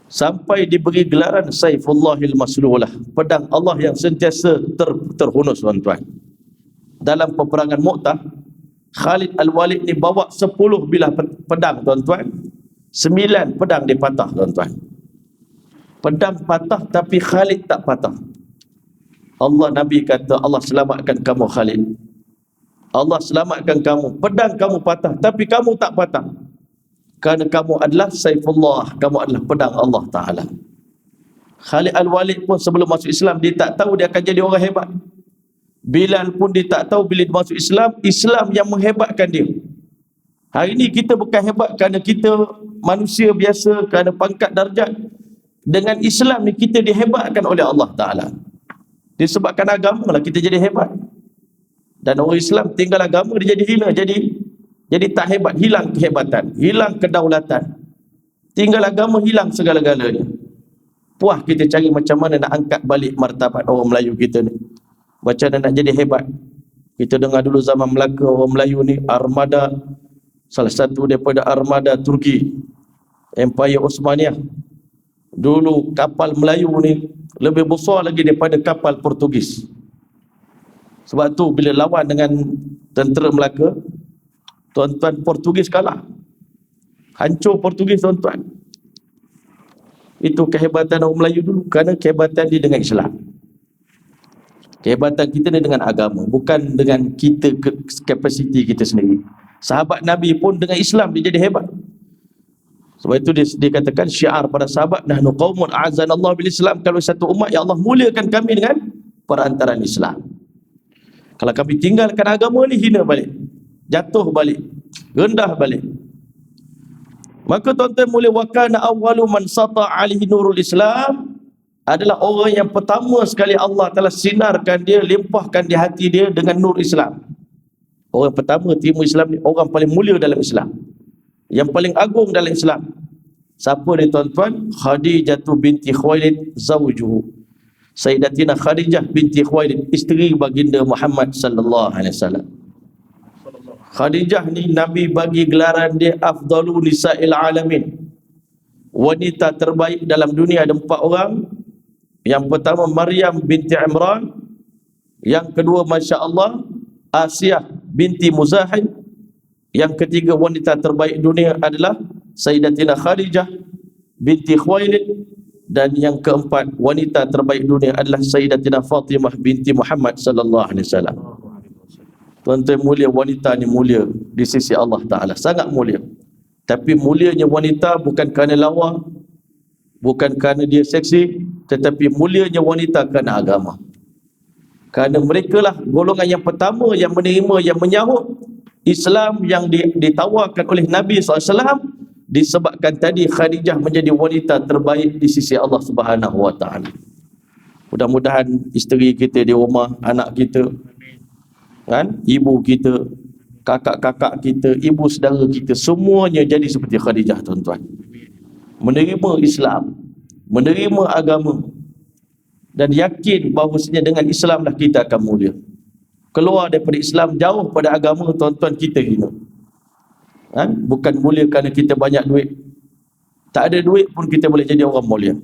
Sampai diberi gelaran Saifullahil Maslulah, pedang Allah yang sentiasa terhunus, tuan-tuan. Dalam peperangan Mu'tah, Khalid Al-Walid ni bawa 10 bilah pedang, tuan-tuan. 9 pedang dia patah, tuan-tuan. Pedang patah tapi Khalid tak patah. Allah, Nabi kata, Allah selamatkan kamu Khalid. Allah selamatkan kamu. Pedang kamu patah tapi kamu tak patah. Kerana kamu adalah Saifullah, kamu adalah pedang Allah Ta'ala. Khalid Al-Walid pun sebelum masuk Islam, dia tak tahu dia akan jadi orang hebat. Bilal pun dia tak tahu bila dia masuk Islam, Islam yang menghebatkan dia. Hari ini kita bukan hebat kerana kita manusia biasa, kerana pangkat darjat. Dengan Islam ni kita dihebatkan oleh Allah Ta'ala. Disebabkan agama lah kita jadi hebat. Dan orang Islam tinggal agama dia jadi hina, jadi tak hebat, hilang kehebatan, hilang kedaulatan. Tinggal agama hilang segala-galanya. Puas kita cari macam mana nak angkat balik martabat orang Melayu kita ni. Macam mana nak jadi hebat. Kita dengar dulu zaman Melaka, orang Melayu ni armada, salah satu daripada armada Turki, Empire Osmaniyah. Dulu kapal Melayu ni lebih besar lagi daripada kapal Portugis. Sebab tu bila lawan dengan tentera Melaka, tuan-tuan, Portugis kalah. Hancur Portugis, tuan-tuan. Itu kehebatan orang Melayu dulu, kerana kehebatan dia dengan Islam. Kehebatan kita ni dengan agama, bukan dengan kita, kapasiti kita sendiri. Sahabat Nabi pun dengan Islam dia jadi hebat. Sebab itu dia katakan syiar pada sahabat, nahnu qaumun a'azzanallahu bil Islam. Kalau satu umat, ya Allah muliakan kami dengan perantaraan Islam. Kalau kami tinggalkan agama ni, hina balik, jatuh balik, rendah balik. Maka tuan-tuan mulia, wa kana awwalu man sata alaihi nurul Islam, adalah orang yang pertama sekali Allah telah sinarkan dia, limpahkan di hati dia dengan nur Islam. Orang pertama terima Islam ni, orang paling mulia dalam Islam, yang paling agung dalam Islam. Siapa dia, tuan-tuan? Khadijah binti Khuwailid zawjuhu. Sayyidatina Khadijah binti Khuwailid, isteri baginda Muhammad sallallahu alaihi wasallam. Khadijah ni Nabi bagi gelaran dia afdalu nisa'il alamin, wanita terbaik dalam dunia. Ada 4 orang. Yang pertama Maryam binti Imran, yang kedua Masya Allah Asiyah binti Muzahim, yang ketiga wanita terbaik dunia adalah Sayyidatina Khadijah binti Khuwailid, dan yang keempat wanita terbaik dunia adalah Sayyidatina Fatimah binti Muhammad sallallahu alaihi wasallam. Tuan-tuan mulia, wanita ni mulia di sisi Allah Ta'ala, sangat mulia. Tapi mulianya wanita bukan kerana lawa, bukan kerana dia seksi, tetapi mulianya wanita kerana agama. Kerana mereka lah golongan yang pertama yang menerima, yang menyahut Islam yang ditawarkan oleh Nabi SAW, disebabkan tadi Khadijah menjadi wanita terbaik di sisi Allah Subhanahu Wa Taala. Mudah-mudahan isteri kita di rumah, anak kita, kan, ibu kita, kakak-kakak kita, ibu saudara kita, semuanya jadi seperti Khadijah, tuan-tuan. Menerima Islam, menerima agama, dan yakin bahawasanya dengan Islam lah kita akan mulia. Keluar daripada Islam, jauh pada agama, tuan-tuan, kita hina. Kan? Bukan mulia kerana kita banyak duit. Tak ada duit pun kita boleh jadi orang mulia,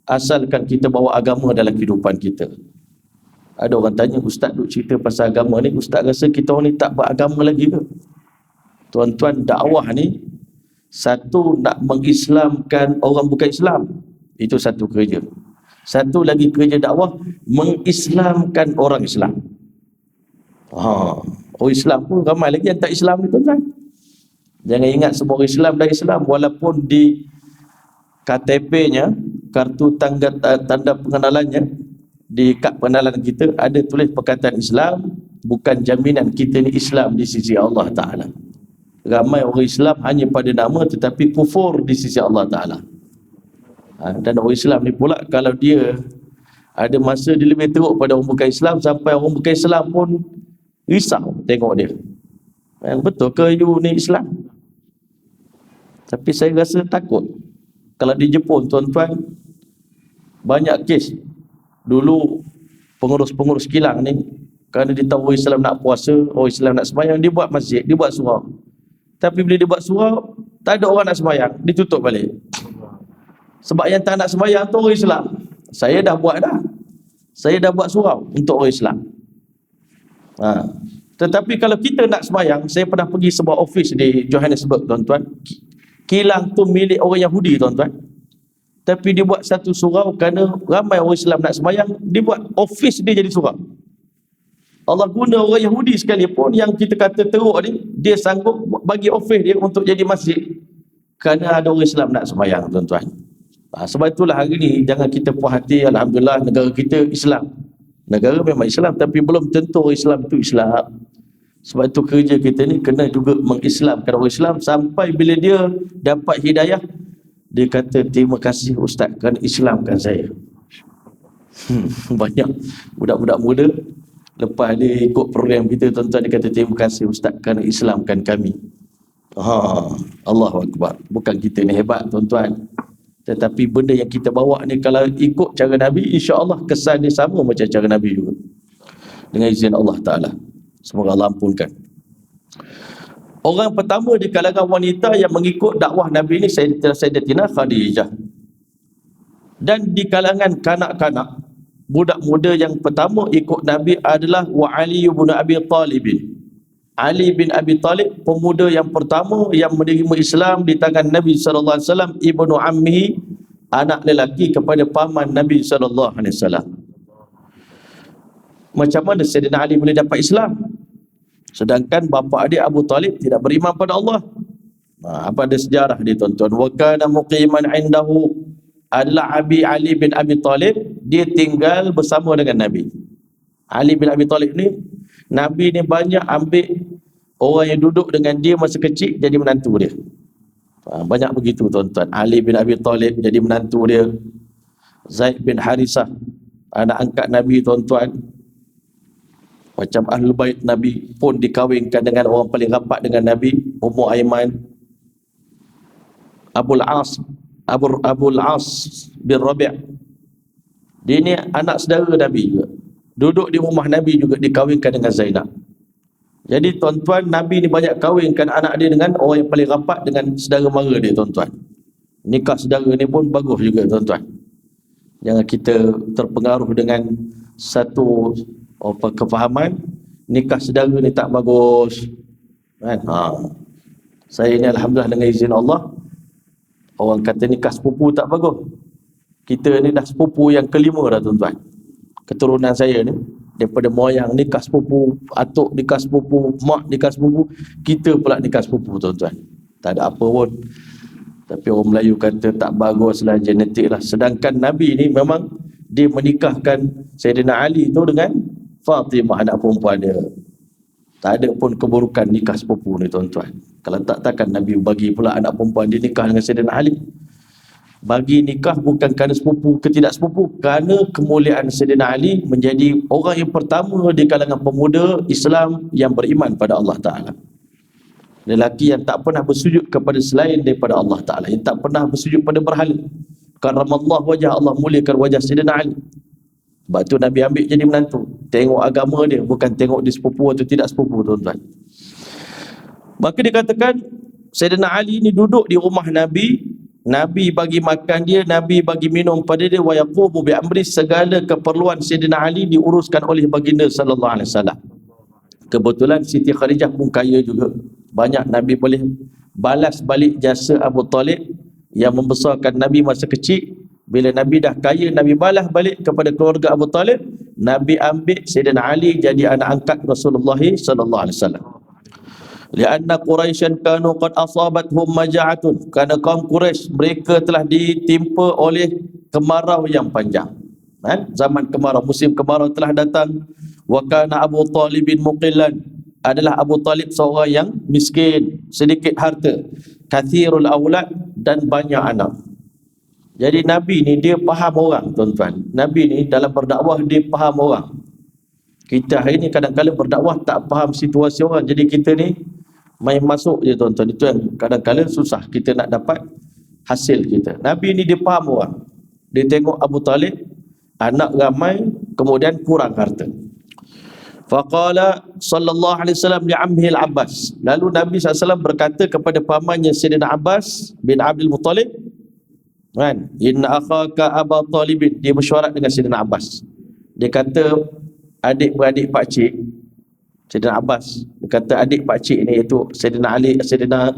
asalkan kita bawa agama dalam kehidupan kita. Ada orang tanya, ustaz duk cerita pasal agama ni, ustaz rasa kita orang ni tak beragama lagi ke? Tuan-tuan, dakwah ni satu nak mengislamkan orang bukan Islam, itu satu kerja. Satu lagi kerja dakwah, mengislamkan orang Islam. Orang Islam pun ramai lagi yang tak Islam ni, tuan-tuan. Jangan ingat semua orang Islam dah Islam, walaupun di KTP-nya, kartu tanda pengenalannya, di kad pengenalan kita ada tulis perkataan Islam, bukan jaminan kita ni Islam di sisi Allah Ta'ala. Ramai orang Islam hanya pada nama tetapi kufur di sisi Allah Ta'ala. Dan orang Islam ni pula, kalau dia ada masa dia lebih teruk pada orang bukan Islam, sampai orang bukan Islam pun risau tengok dia. Betul ke you ni Islam? Tapi saya rasa takut. Kalau di Jepun, tuan-tuan, banyak kes dulu pengurus-pengurus kilang ni, kerana dia tahu orang Islam nak puasa, orang Islam nak sembahyang, dia buat masjid, dia buat surau. Tapi bila dia buat surau, tak ada orang nak sembahyang, ditutup balik. Sebab yang tak nak sembahyang tu orang Islam. Saya dah buat surau untuk orang Islam. Tetapi kalau kita nak sembahyang, saya pernah pergi sebuah office di Johannesburg, tuan-tuan. Kilang tu milik orang Yahudi, tuan-tuan. Tapi dia buat satu surau kerana ramai orang Islam nak sembahyang, dia buat office dia jadi surau. Allah guna orang Yahudi sekalipun yang kita kata teruk ni, dia sanggup bagi office dia untuk jadi masjid kerana ada orang Islam nak sembahyang, tuan-tuan. Sebab itulah hari ni jangan kita puas hati. Alhamdulillah negara kita Islam. Negara memang Islam, tapi belum tentu orang Islam itu Islam. Sebab itu kerja kita ni kena juga mengislamkan orang Islam, sampai bila dia dapat hidayah, dia kata terima kasih Ustaz kerana Islamkan saya. Banyak budak-budak muda lepas dia ikut program kita, tuan-tuan, dia kata terima kasih Ustaz kerana Islamkan kami. Allahu Akbar. Bukan kita ni hebat, tuan-tuan, tetapi benda yang kita bawa ni kalau ikut cara Nabi, insya-Allah kesan dia sama macam cara Nabi juga, dengan izin Allah Ta'ala. Semoga Allah ampunkan. Orang pertama di kalangan wanita yang mengikut dakwah Nabi ni Sayyidatina Khadijah. Dan di kalangan kanak-kanak, budak muda yang pertama ikut Nabi adalah Ali bin Abi Talib. Ali bin Abi Talib, pemuda yang pertama yang menerima Islam di tangan Nabi sallallahu alaihi wasallam, ibnu ammihi, anak lelaki kepada paman Nabi sallallahu alaihi wasallam. Macam mana Sayyidina Ali boleh dapat Islam sedangkan bapa adik Abu Talib tidak beriman pada Allah? Apa ada sejarah dia, tuan-tuan. Wa kana muqiman indahu, adalah Ali bin Abi Talib, dia tinggal bersama dengan Nabi. Ali bin Abi Talib ni, Nabi ni banyak ambil orang yang duduk dengan dia masa kecil jadi menantu dia. Banyak begitu, tuan-tuan. Ali bin Abi Talib jadi menantu dia. Zaid bin Harisah, anak angkat Nabi, tuan-tuan. Macam Ahlul Bait Nabi pun dikawinkan dengan orang paling rapat dengan Nabi, Ummu Aiman. Abul As bin Rabi', dia ni anak saudara Nabi juga, duduk di rumah Nabi juga, dikawinkan dengan Zainab. Jadi tuan-tuan, Nabi ni banyak kawinkan anak dia dengan orang yang paling rapat dengan saudara mara dia, tuan-tuan. Nikah saudara ni pun bagus juga, tuan-tuan. Jangan kita terpengaruh dengan satu kefahaman nikah saudara ni tak bagus, kan? Saya ni alhamdulillah dengan izin Allah, orang kata nikah sepupu tak bagus, kita ni dah sepupu yang kelima dah, tuan-tuan. Keturunan saya ni daripada moyang nikah sepupu, atuk nikah sepupu, mak nikah sepupu, kita pula nikah sepupu, tuan-tuan. Tak ada apa pun, tapi orang Melayu kata tak baguslah, genetik lah. Sedangkan Nabi ni memang dia menikahkan Sayyidina Ali tu dengan Fatimah, anak perempuan dia. Tak ada pun keburukan nikah sepupu ni, tuan-tuan. Kalau takkan Nabi bagi pula anak perempuan dia nikah dengan Sayyidina Ali. Bagi nikah bukan kerana sepupu ke tidak sepupu, kerana kemuliaan Sayyidina Ali menjadi orang yang pertama di kalangan pemuda Islam yang beriman pada Allah Ta'ala. Lelaki yang tak pernah bersujud kepada selain daripada Allah Ta'ala, yang tak pernah bersujud pada berhala. Karamallah wajah, Allah muliakan wajah Sayyidina Ali. Sebab tu Nabi ambil jadi menantu. Tengok agama dia, bukan tengok dia sepupu atau tidak sepupu, tuan-tuan. Maka dikatakan Sayyidina Ali ni duduk di rumah Nabi, Nabi bagi makan dia, Nabi bagi minum pada dia, wa yaqumu bi amri, segala keperluan Sayyidina Ali diuruskan oleh baginda sallallahu alaihi wasallam. Kebetulan Siti Khadijah pun kaya juga. Banyak Nabi boleh balas balik jasa Abu Talib yang membesarkan Nabi masa kecil. Bila Nabi dah kaya, Nabi balas balik kepada keluarga Abu Talib. Nabi ambil Sayyidina Ali jadi anak angkat Rasulullah sallallahu alaihi wasallam. Lianna Quraisyan kanu qad asabathum maja'atun, kerana kaum Quraisy mereka telah ditimpa oleh kemarau yang panjang. Zaman kemarau, musim kemarau telah datang. Wa kana Abu Talib muqillan, adalah Abu Talib seorang yang miskin. sedikit harta, kathirul aulad, dan banyak anak. Jadi Nabi ni dia faham orang, tuan-tuan. Nabi ni dalam berdakwah dia faham orang. Kita hari ni kadang-kadang berdakwah tak faham situasi orang. Jadi kita ni main masuk je, tuan-tuan. Itu yang kadang-kadang susah kita nak dapat hasil kita. Nabi ni dia faham orang. Dia tengok Abu Talib anak ramai, kemudian kurang harta. Faqala sallallahu alaihi wasallam li ammihi al-Abbas. Lalu Nabi SAW berkata kepada pamannya Sayyidina Abbas bin Abdul Muttalib, kan, inna akhaka Aba Talib. Dia mesyuarat dengan Sayyidina Abbas. Dia kata adik-beradik pakcik Sayyidina Abbas, dia kata adik pakcik ni iaitu Sayyidina Ali, Sayyidina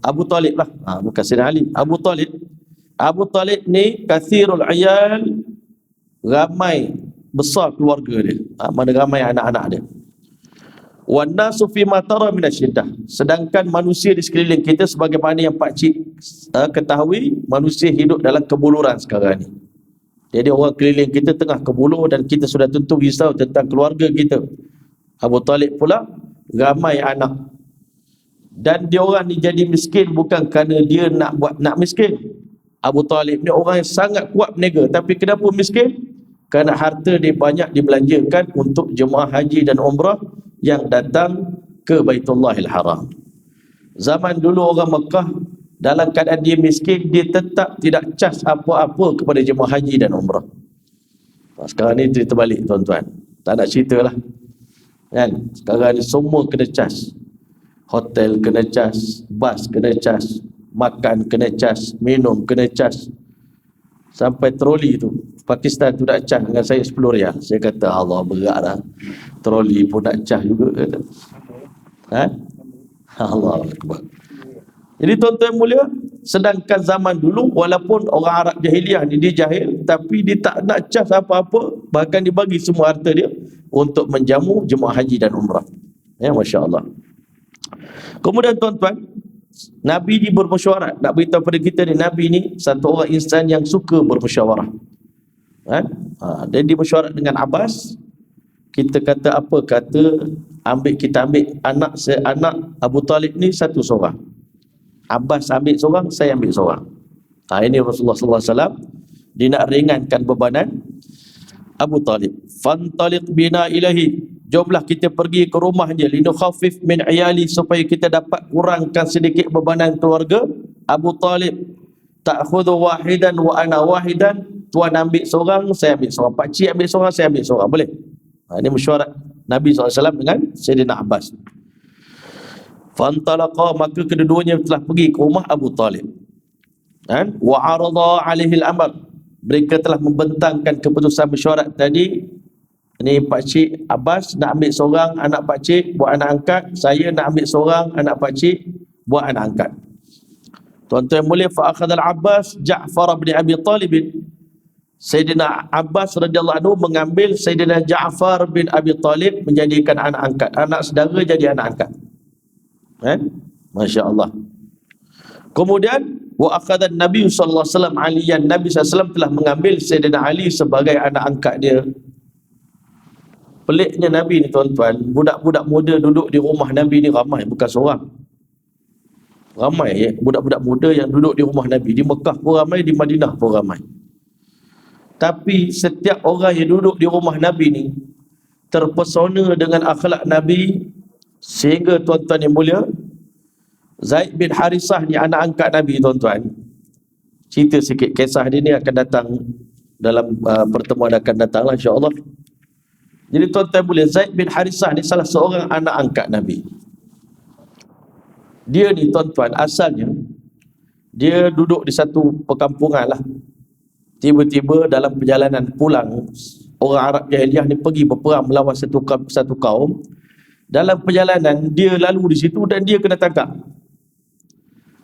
Abu Talib lah, bukan Sayyidina Ali, Abu Talib. Abu Talib ni kathirul ayal, ramai besar keluarga dia, mana ramai anak-anak dia. Wan nasu fi ma tara min asyiddah. Sedangkan manusia di sekeliling kita sebagaimana yang pakcik ketahui, manusia hidup dalam kebuluran sekarang ni. Jadi orang keliling kita tengah kebulur dan kita sudah tentu risau tentang keluarga kita. Abu Talib pula ramai anak. Dan dia orang ni jadi miskin bukan kerana dia nak miskin. Abu Talib ni orang yang sangat kuat berniaga, tapi kenapa miskin? Kerana harta dia banyak dibelanjakan untuk jemaah haji dan umrah yang datang ke Baitullahil Haram. Zaman dulu orang Mekah dalam keadaan dia miskin, dia tetap tidak cas apa-apa kepada jemaah haji dan umrah. Sekarang ni cerita balik, tuan-tuan. Tak nak cerita lah, kan? Sekarang ni semua kena cas. Hotel kena cas, bas kena cas, makan kena cas, minum kena cas. Sampai troli tu, Pakistan tu nak cas dengan saya 10 riyal. Saya kata Allah, berat lah, troli pun nak cas juga, kata. Allah Akbar. Jadi tuan-tuan mulia, sedangkan zaman dulu walaupun orang Arab jahiliah ni dia jahil, tapi dia tak nak cas apa-apa, bahkan dia bagi semua harta dia untuk menjamu jemaah haji dan umrah. Ya, Masya Allah. Kemudian tuan-tuan, Nabi ni bermusyawarah. Nak beritahu pada kita ni, Nabi ni satu orang insan yang suka bermusyawarah. Dan dia mesyuarat dengan Abbas. Kita kata apa? Kata kita ambil anak Abu Talib ni satu seorang. Abbas ambil seorang, saya ambil seorang. Ini Rasulullah SAW, dia nak ringankan bebanan Abu Talib. Fantaliq bina ilahi. Jomlah kita pergi ke rumahnya, linukhafif min iyali, supaya kita dapat kurangkan sedikit bebanan keluarga. Abu Talib, ta'khudhu wahidan wa ana wahidan. Tuan ambil seorang, saya ambil seorang. Pakcik ambil seorang, saya ambil seorang. Boleh? Ini mesyuarat Nabi SAW dengan Sayyidina Abbas. Fantalaqa, maka kedua-duanya telah pergi ke rumah Abu Talib. Wa arada alaihi al-amr. Mereka telah membentangkan keputusan mesyuarat tadi. Ini pakcik Abbas nak ambil seorang anak pakcik buat anak angkat, saya nak ambil seorang anak pakcik buat anak angkat. Tuan-tuan mulia, fa akhadha al-Abbas Ja'far bin Abi Talib. Sayyidina Abbas radhiyallahu anhu mengambil Sayyidina Ja'far bin Abi Talib menjadikan anak angkat. Anak saudara jadi anak angkat. Masya Allah. Kemudian wa akhadha Nabi sallallahu alaihi wasallam Aliyan. Nabi SAW telah mengambil Sayyidina Ali sebagai anak angkat dia. Peliknya Nabi ni tuan-tuan, budak-budak muda duduk di rumah Nabi ni ramai, bukan seorang. Ramai ya, budak-budak muda yang duduk di rumah Nabi. Di Mekah pun ramai, di Madinah pun ramai. Tapi setiap orang yang duduk di rumah Nabi ni terpesona dengan akhlak Nabi, sehingga tuan-tuan yang mulia, Zaid bin Harisah ni anak angkat Nabi, tuan-tuan. Cerita sikit kisah dia ni akan datang dalam pertemuan akan datang lah, insya-Allah. Jadi tuan-tuan boleh, Zaid bin Harisah ni salah seorang anak angkat Nabi. Dia ni tuan-tuan asalnya dia duduk di satu perkampungan lah. Tiba-tiba dalam perjalanan pulang, orang Arab jahiliah ni pergi berperang melawan satu kaum. Dalam perjalanan dia lalu di situ dan dia kena tangkap.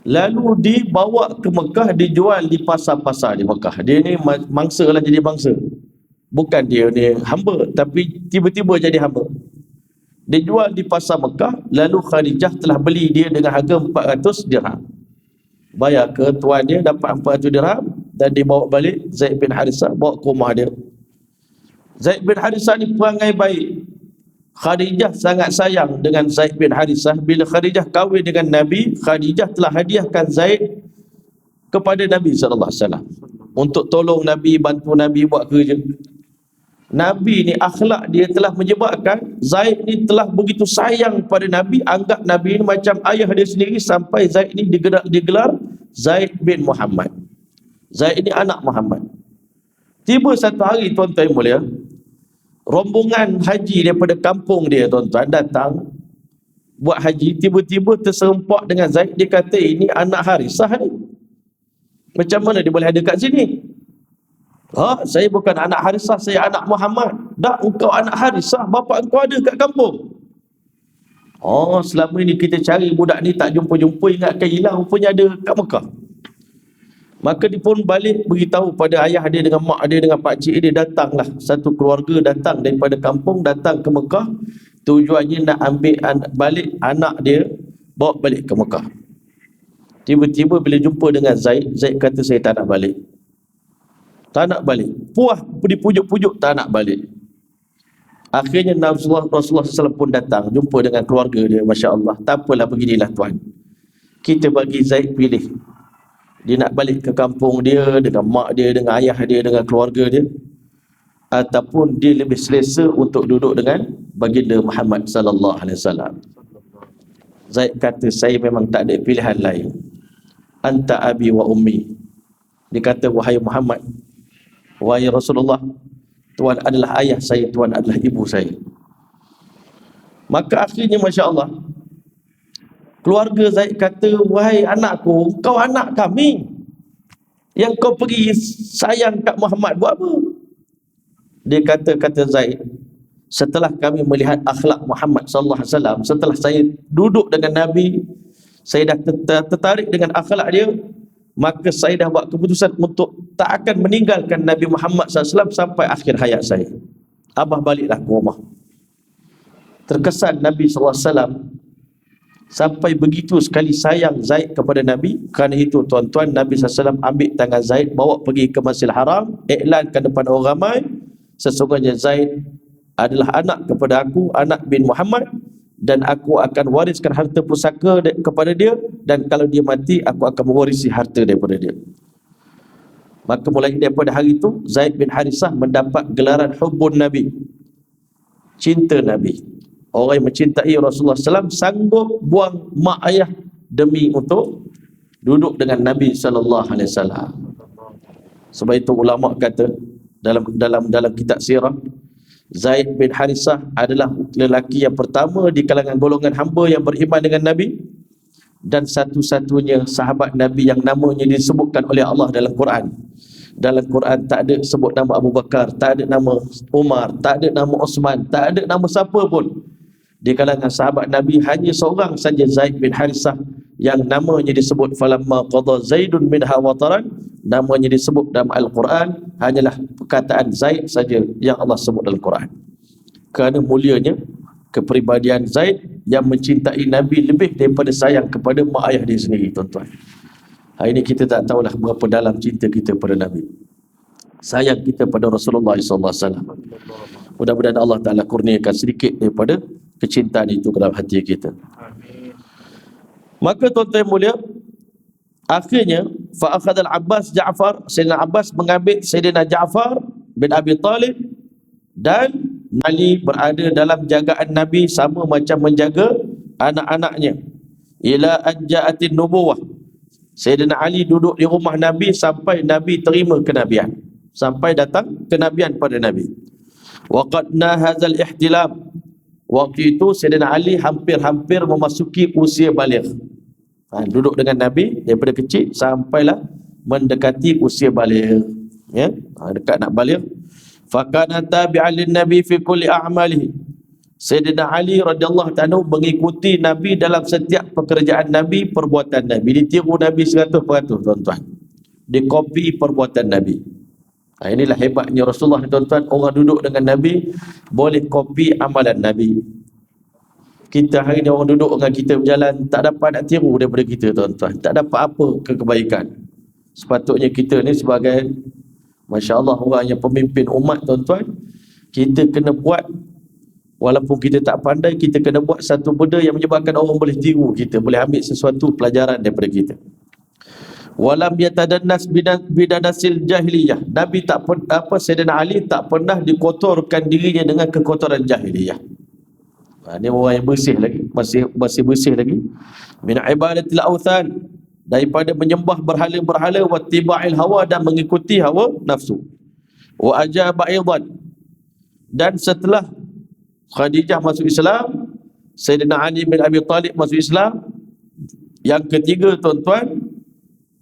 Lalu dibawa ke Mekah, dijual di pasar-pasar di Mekah. Dia ni mangsa lah, jadi mangsa. Bukan dia ni hamba, tapi tiba-tiba jadi hamba. Dia jual di pasar Mekah, lalu Khadijah telah beli dia dengan harga 400 dirham. Bayar ke tuan dia, dapat 400 dirham dan dibawa balik. Zaid bin Harisah bawa ke rumah dia. Zaid bin Harisah ni perangai baik. Khadijah sangat sayang dengan Zaid bin Harithah. Bila Khadijah kahwin dengan Nabi, Khadijah telah hadiahkan Zaid kepada Nabi SAW untuk tolong Nabi, bantu Nabi buat kerja. Nabi ni akhlak dia telah menyebabkan Zaid ni telah begitu sayang pada Nabi, anggap Nabi ni macam ayah dia sendiri, sampai Zaid ni digelar Zaid bin Muhammad. Zaid ni anak Muhammad. Tiba satu hari, tuan-tuan mulia, rombongan haji daripada kampung dia, tuan-tuan, datang buat haji. Tiba-tiba terserempak dengan Zaid. Dia kata, ini anak Harisah ni, macam mana dia boleh ada kat sini? Saya bukan anak Harisah, saya anak Muhammad. Dah, engkau anak Harisah, bapa engkau ada kat kampung. Selama ini kita cari budak ni tak jumpa-jumpa, ingatkan hilang, rupanya ada kat Mekah. Maka dia pun balik beritahu pada ayah dia dengan mak dia dengan pakcik dia. Datanglah satu keluarga, datang daripada kampung, datang ke Mekah. Tujuannya nak ambil balik anak dia, bawa balik ke Mekah. Tiba-tiba bila jumpa dengan Zaid, Zaid kata, saya tak nak balik. Tak nak balik. Puas dipujuk-pujuk, tak nak balik. Akhirnya Rasulullah SAW pun datang, jumpa dengan keluarga dia. Masya Allah. Tak apalah, beginilah tuan, kita bagi Zaid pilih. Dia nak balik ke kampung dia, dengan mak dia, dengan ayah dia, dengan keluarga dia, ataupun dia lebih selesa untuk duduk dengan baginda Muhammad sallallahu alaihi wasallam. Zaid kata, saya memang tak ada pilihan lain. Anta abi wa ummi. Dia kata, wahai Muhammad, wahai Rasulullah, Tuhan adalah ayah saya, Tuhan adalah ibu saya. Maka akhirnya, Masya Allah, keluarga Zaid kata, wahai anakku, kau anak kami, yang kau pergi sayang kat Muhammad buat apa? Dia kata Zaid, setelah kami melihat akhlak Muhammad sallallahu alaihi wasallam, setelah saya duduk dengan Nabi, saya dah tertarik dengan akhlak dia, maka saya dah buat keputusan untuk tak akan meninggalkan Nabi Muhammad SAW sampai akhir hayat saya. Abah baliklah ke rumah. Terkesan Nabi SAW sampai begitu sekali sayang Zaid kepada Nabi. Kerana itu, tuan-tuan, Nabi SAW ambil tangan Zaid, bawa pergi ke Masjidil Haram, iklankan depan orang ramai, sesungguhnya Zaid adalah anak kepada aku, anak bin Muhammad, dan aku akan wariskan harta pusaka kepada dia, dan kalau dia mati, aku akan mewarisi harta daripada dia. Maka mulai daripada hari itu, Zaid bin Harithah mendapat gelaran hubbun Nabi, cinta Nabi. Orang yang mencintai Rasulullah SAW sanggup buang mak ayah demi untuk duduk dengan Nabi SAW. Sebab itu ulama kata dalam kitab sirah, Zaid bin Harithah adalah lelaki yang pertama di kalangan golongan hamba yang beriman dengan Nabi, dan satu-satunya sahabat Nabi yang namanya disebutkan oleh Allah dalam Quran. Dalam Quran tak ada sebut nama Abu Bakar, tak ada nama Umar, tak ada nama Osman, tak ada nama siapa pun. Di kalangan sahabat Nabi hanya seorang saja, Zaid bin Harithah, yang namanya disebut falamma qada Zaidun minha wataran, namanya disebut dalam Al-Quran, hanyalah perkataan Zaid saja yang Allah sebut dalam Quran. Kerana mulianya kepribadian Zaid yang mencintai Nabi lebih daripada sayang kepada mak ayah dia sendiri, tuan-tuan. Hari ini kita tak tahulah berapa dalam cinta kita pada Nabi, sayang kita pada Rasulullah SAW. Mudah-mudahan Allah Ta'ala kurniakan sedikit daripada kecintaan itu ke dalam hati kita. Maka tuan-tuan mulia, akhirnya fa'akhadha al-Abbas Ja'far, Sayyidina Abbas mengambil Sayyidina Ja'far bin Abi Talib, dan Ali berada dalam jagaan Nabi sama macam menjaga anak-anaknya. Ila anja'atin nubuwah, Sayyidina Ali duduk di rumah Nabi sampai Nabi terima kenabian, sampai datang kenabian pada Nabi. Waqadna hadzal ihtilam, waktu itu Sayyidina Ali hampir-hampir memasuki usia baligh. Duduk dengan Nabi daripada kecil sampailah mendekati usia baligh, ya, dekat nak baligh. Fakana tabi'an lin-nabi fi kulli a'malihi, Sayyidina Ali radhiyallahu ta'ala mengikuti Nabi dalam setiap pekerjaan Nabi, perbuatan Nabi. Ditiru Nabi 100%, tuan-tuan. Dikopi perbuatan Nabi. Inilah hebatnya Rasulullah, tuan-tuan. Orang duduk dengan Nabi boleh kopi amalan Nabi. Kita hari ni orang duduk dengan kita berjalan, tak dapat nak tiru daripada kita, tuan-tuan. Tak dapat apa kebaikan. Sepatutnya kita ni sebagai, Masya Allah, orang yang pemimpin umat, tuan-tuan, kita kena buat Walaupun kita tak pandai, kita kena buat satu benda yang menyebabkan orang boleh tiru kita, boleh ambil sesuatu pelajaran daripada kita. Walam yatadannas bidanasil jahiliyah. Nabi tak Sayyidina Ali tak pernah dikotorkan dirinya dengan kekotoran jahiliyah. Ini orang yang bersih lagi, masih bersih lagi. Min ibadatil authan, daripada menyembah berhala-berhala, wa tiba'il hawa, dan mengikuti hawa nafsu. Wa ajaba aidan, dan setelah Khadijah masuk Islam, Sayyidina Ali bin Abi Talib masuk Islam. Yang ketiga, tuan-tuan,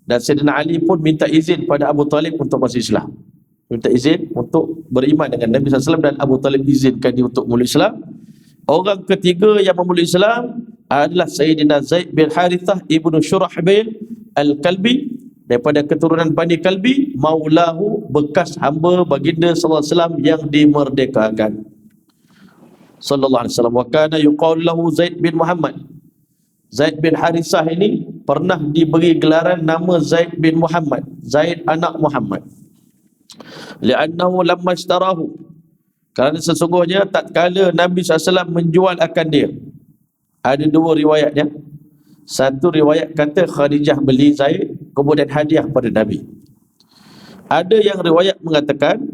dan Sayyidina Ali pun minta izin pada Abu Talib untuk masuk Islam. Minta izin untuk beriman dengan Nabi SAW, dan Abu Talib izinkan dia untuk meluk Islam. Orang ketiga yang memeluk Islam adalah Sayyidina Zaid bin Harithah ibnu Shurahbil Al-Kalbi, daripada keturunan Bani Kalbi, maulahu, bekas hamba baginda sallallahu alaihi wasallam yang dimerdekakan sallallahu alaihi wasallam. Wa kana yuqalu lahu Zaid bin Muhammad. Zaid bin Harithah ini pernah diberi gelaran nama Zaid bin Muhammad, Zaid anak Muhammad. Li'annahu lamma ishtarahu, kerana sesungguhnya tatkala Nabi SAW menjual akan dia. Ada dua riwayatnya. Satu riwayat kata Khadijah beli Zaid, kemudian hadiah pada Nabi. Ada yang riwayat mengatakan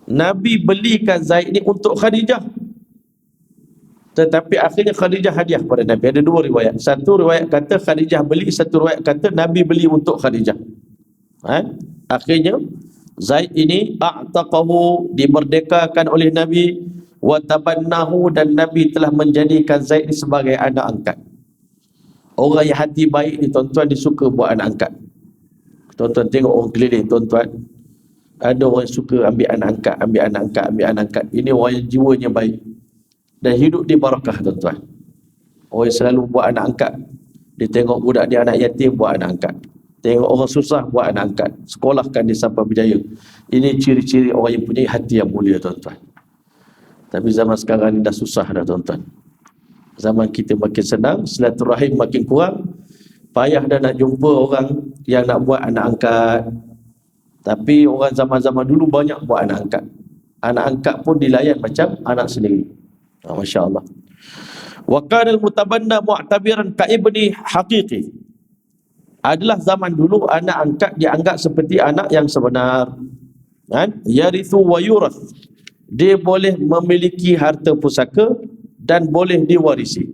Nabi belikan Zaid ni untuk Khadijah, tetapi akhirnya Khadijah hadiah pada Nabi. Ada dua riwayat. Satu riwayat kata Khadijah beli, satu riwayat kata Nabi beli untuk Khadijah. Akhirnya Zaid ini a'taqahu, dimerdekakan oleh Nabi, wa tabannahu, dan Nabi telah menjadikan Zaid ini sebagai anak angkat. Orang yang hati baik ni, tuan-tuan, dia suka buat anak angkat. Tuan-tuan tengok orang keliling, tuan-tuan, ada orang yang suka ambil anak angkat, ambil anak angkat, ambil anak angkat. Ini orang yang jiwanya baik dan hidup di barakah, tuan-tuan. Orang yang selalu buat anak angkat. Dia tengok budak dia anak yatim, buat anak angkat. Tengok orang susah, buat anak angkat. Sekolahkan dia sampai berjaya. Ini ciri-ciri orang yang punya hati yang mulia, tuan-tuan. Tapi zaman sekarang ni dah susah dah, tuan-tuan. Zaman kita makin senang, silaturahim makin kurang, payah dah nak jumpa orang yang nak buat anak angkat. Tapi orang zaman-zaman dulu banyak buat anak angkat. Anak angkat pun dilayan macam anak sendiri. Masya Allah. Wa kana al-mutabanna mu'tabiran ka ibni haqiqi. Adalah zaman dulu anak angkat dianggap seperti anak yang sebenar. Kan? Yarithu wa yurath. Dia boleh memiliki harta pusaka dan boleh diwarisi.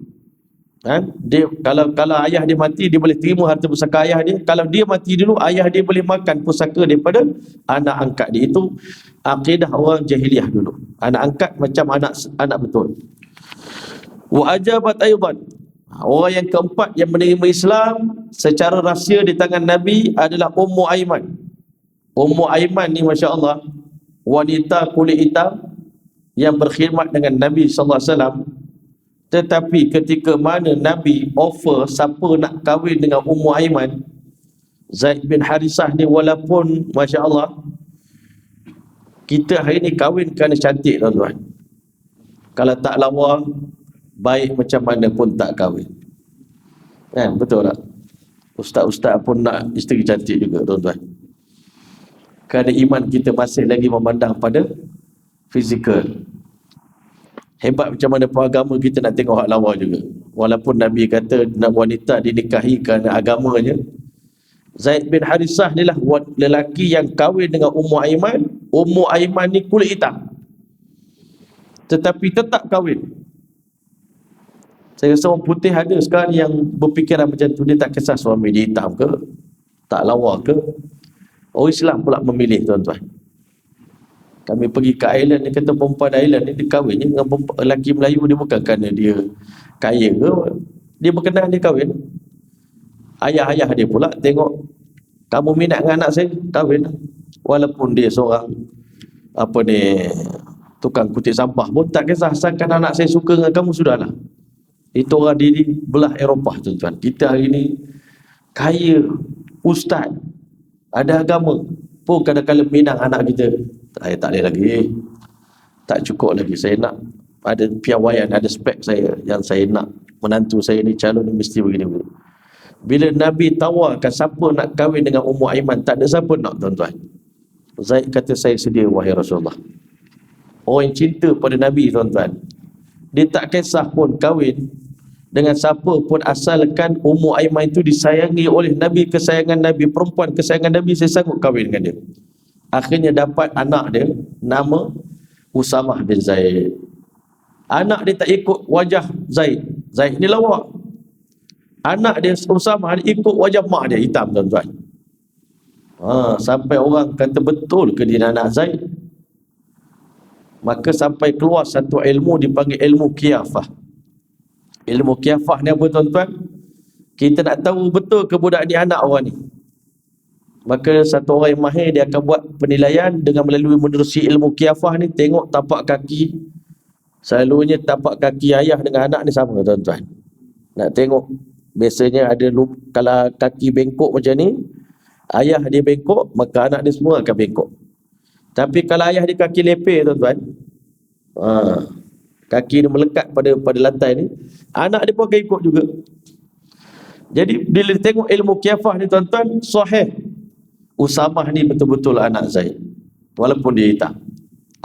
Kan? Dia kalau ayah dia mati, dia boleh terima harta pusaka ayah dia. Kalau dia mati dulu, ayah dia boleh makan pusaka daripada anak angkat dia. Itu akidah orang jahiliah dulu. Anak angkat macam anak betul. Wa ajabat aidan. Orang yang keempat yang menerima Islam secara rahsia di tangan Nabi adalah Ummu Aiman. Ummu Aiman ni, Masya Allah, wanita kulit hitam yang berkhidmat dengan Nabi SAW. Tetapi ketika mana Nabi offer siapa nak kahwin dengan Ummu Aiman, Zaid bin Harithah ni, walaupun Masya Allah, kita hari ni kahwin kerana cantik, tuan-tuan. Kalau tak lawa, baik macam mana pun tak kahwin. Kan? Betul tak? Ustaz-ustaz pun nak isteri cantik juga, tuan-tuan. Kerana iman kita masih lagi memandang pada fizikal. Hebat macam mana pun agama, kita nak tengok hak lawa juga. Walaupun Nabi kata nak wanita dinikahi kerana agamanya. Zaid bin Harithah ni lah lelaki yang kahwin dengan Ummu Aiman. Ummu Aiman ni kulit hitam, tetapi tetap kahwin. Saya rasa orang putih ada sekarang yang berfikiran macam tu. Dia tak kisah suami dia hitam ke, tak lawa ke. Orang Islam pula memilih, tuan-tuan. Kami pergi ke Island, dia kata perempuan Island ni dia kahwin dengan lelaki Melayu. Dia bukan kerana dia kaya ke, dia berkenan dia kahwin. Ayah-ayah dia pula tengok, kamu minat dengan anak saya, kahwin. Walaupun dia seorang tukang kutip sampah pun tak kisah, asalkan anak saya suka dengan kamu, sudahlah. Itu orang di belah Eropah, tuan-tuan. Kita hari ni kaya, ustaz, ada agama, pun kadang-kadang minang anak kita. Saya tak boleh lagi, tak cukup lagi. Saya nak ada piawaian, ada spek saya yang saya nak menantu saya ni calon ni mesti begini. Bila Nabi tawarkan siapa nak kahwin dengan Ummu Aiman, tak ada siapa nak, tuan-tuan. Zaid kata, saya sedia wahai Rasulullah. orang yang cinta pada Nabi, tuan-tuan. Dia tak kisah pun kahwin dengan siapa pun, asalkan Ummu Aiman itu disayangi oleh Nabi, kesayangan Nabi, perempuan kesayangan Nabi, saya sanggup kahwin dengan dia. Akhirnya dapat anak dia, nama Usamah bin Zaid. Anak dia tak ikut wajah Zaid. Zaid ni lawak. Anak dia Usamah dia ikut wajah mak dia, hitam, tuan-tuan. Sampai orang kata betul ke dia anak Zaid. Maka sampai keluar satu ilmu dipanggil ilmu qiyafah. Ilmu qiyafah ni apa, tuan-tuan? Kita nak tahu betul ke budak ni anak orang ni. Maka satu orang yang mahir, dia akan buat penilaian dengan melalui menerusi ilmu qiyafah ni. Tengok tapak kaki. Selalunya tapak kaki ayah dengan anak ni sama, tuan-tuan. Nak tengok, biasanya ada kalau kaki bengkok macam ni, ayah dia bengkok, maka anak dia semua akan bengkok. Tapi kalau ayah dia kaki lepeh, tuan-tuan, kaki dia melekat pada lantai ni, anak dia pun akan ikut juga. Jadi bila tengok ilmu qiyafah ni, tuan-tuan, sahih Usamah ni betul-betul anak Zaid. Walaupun dia hitam,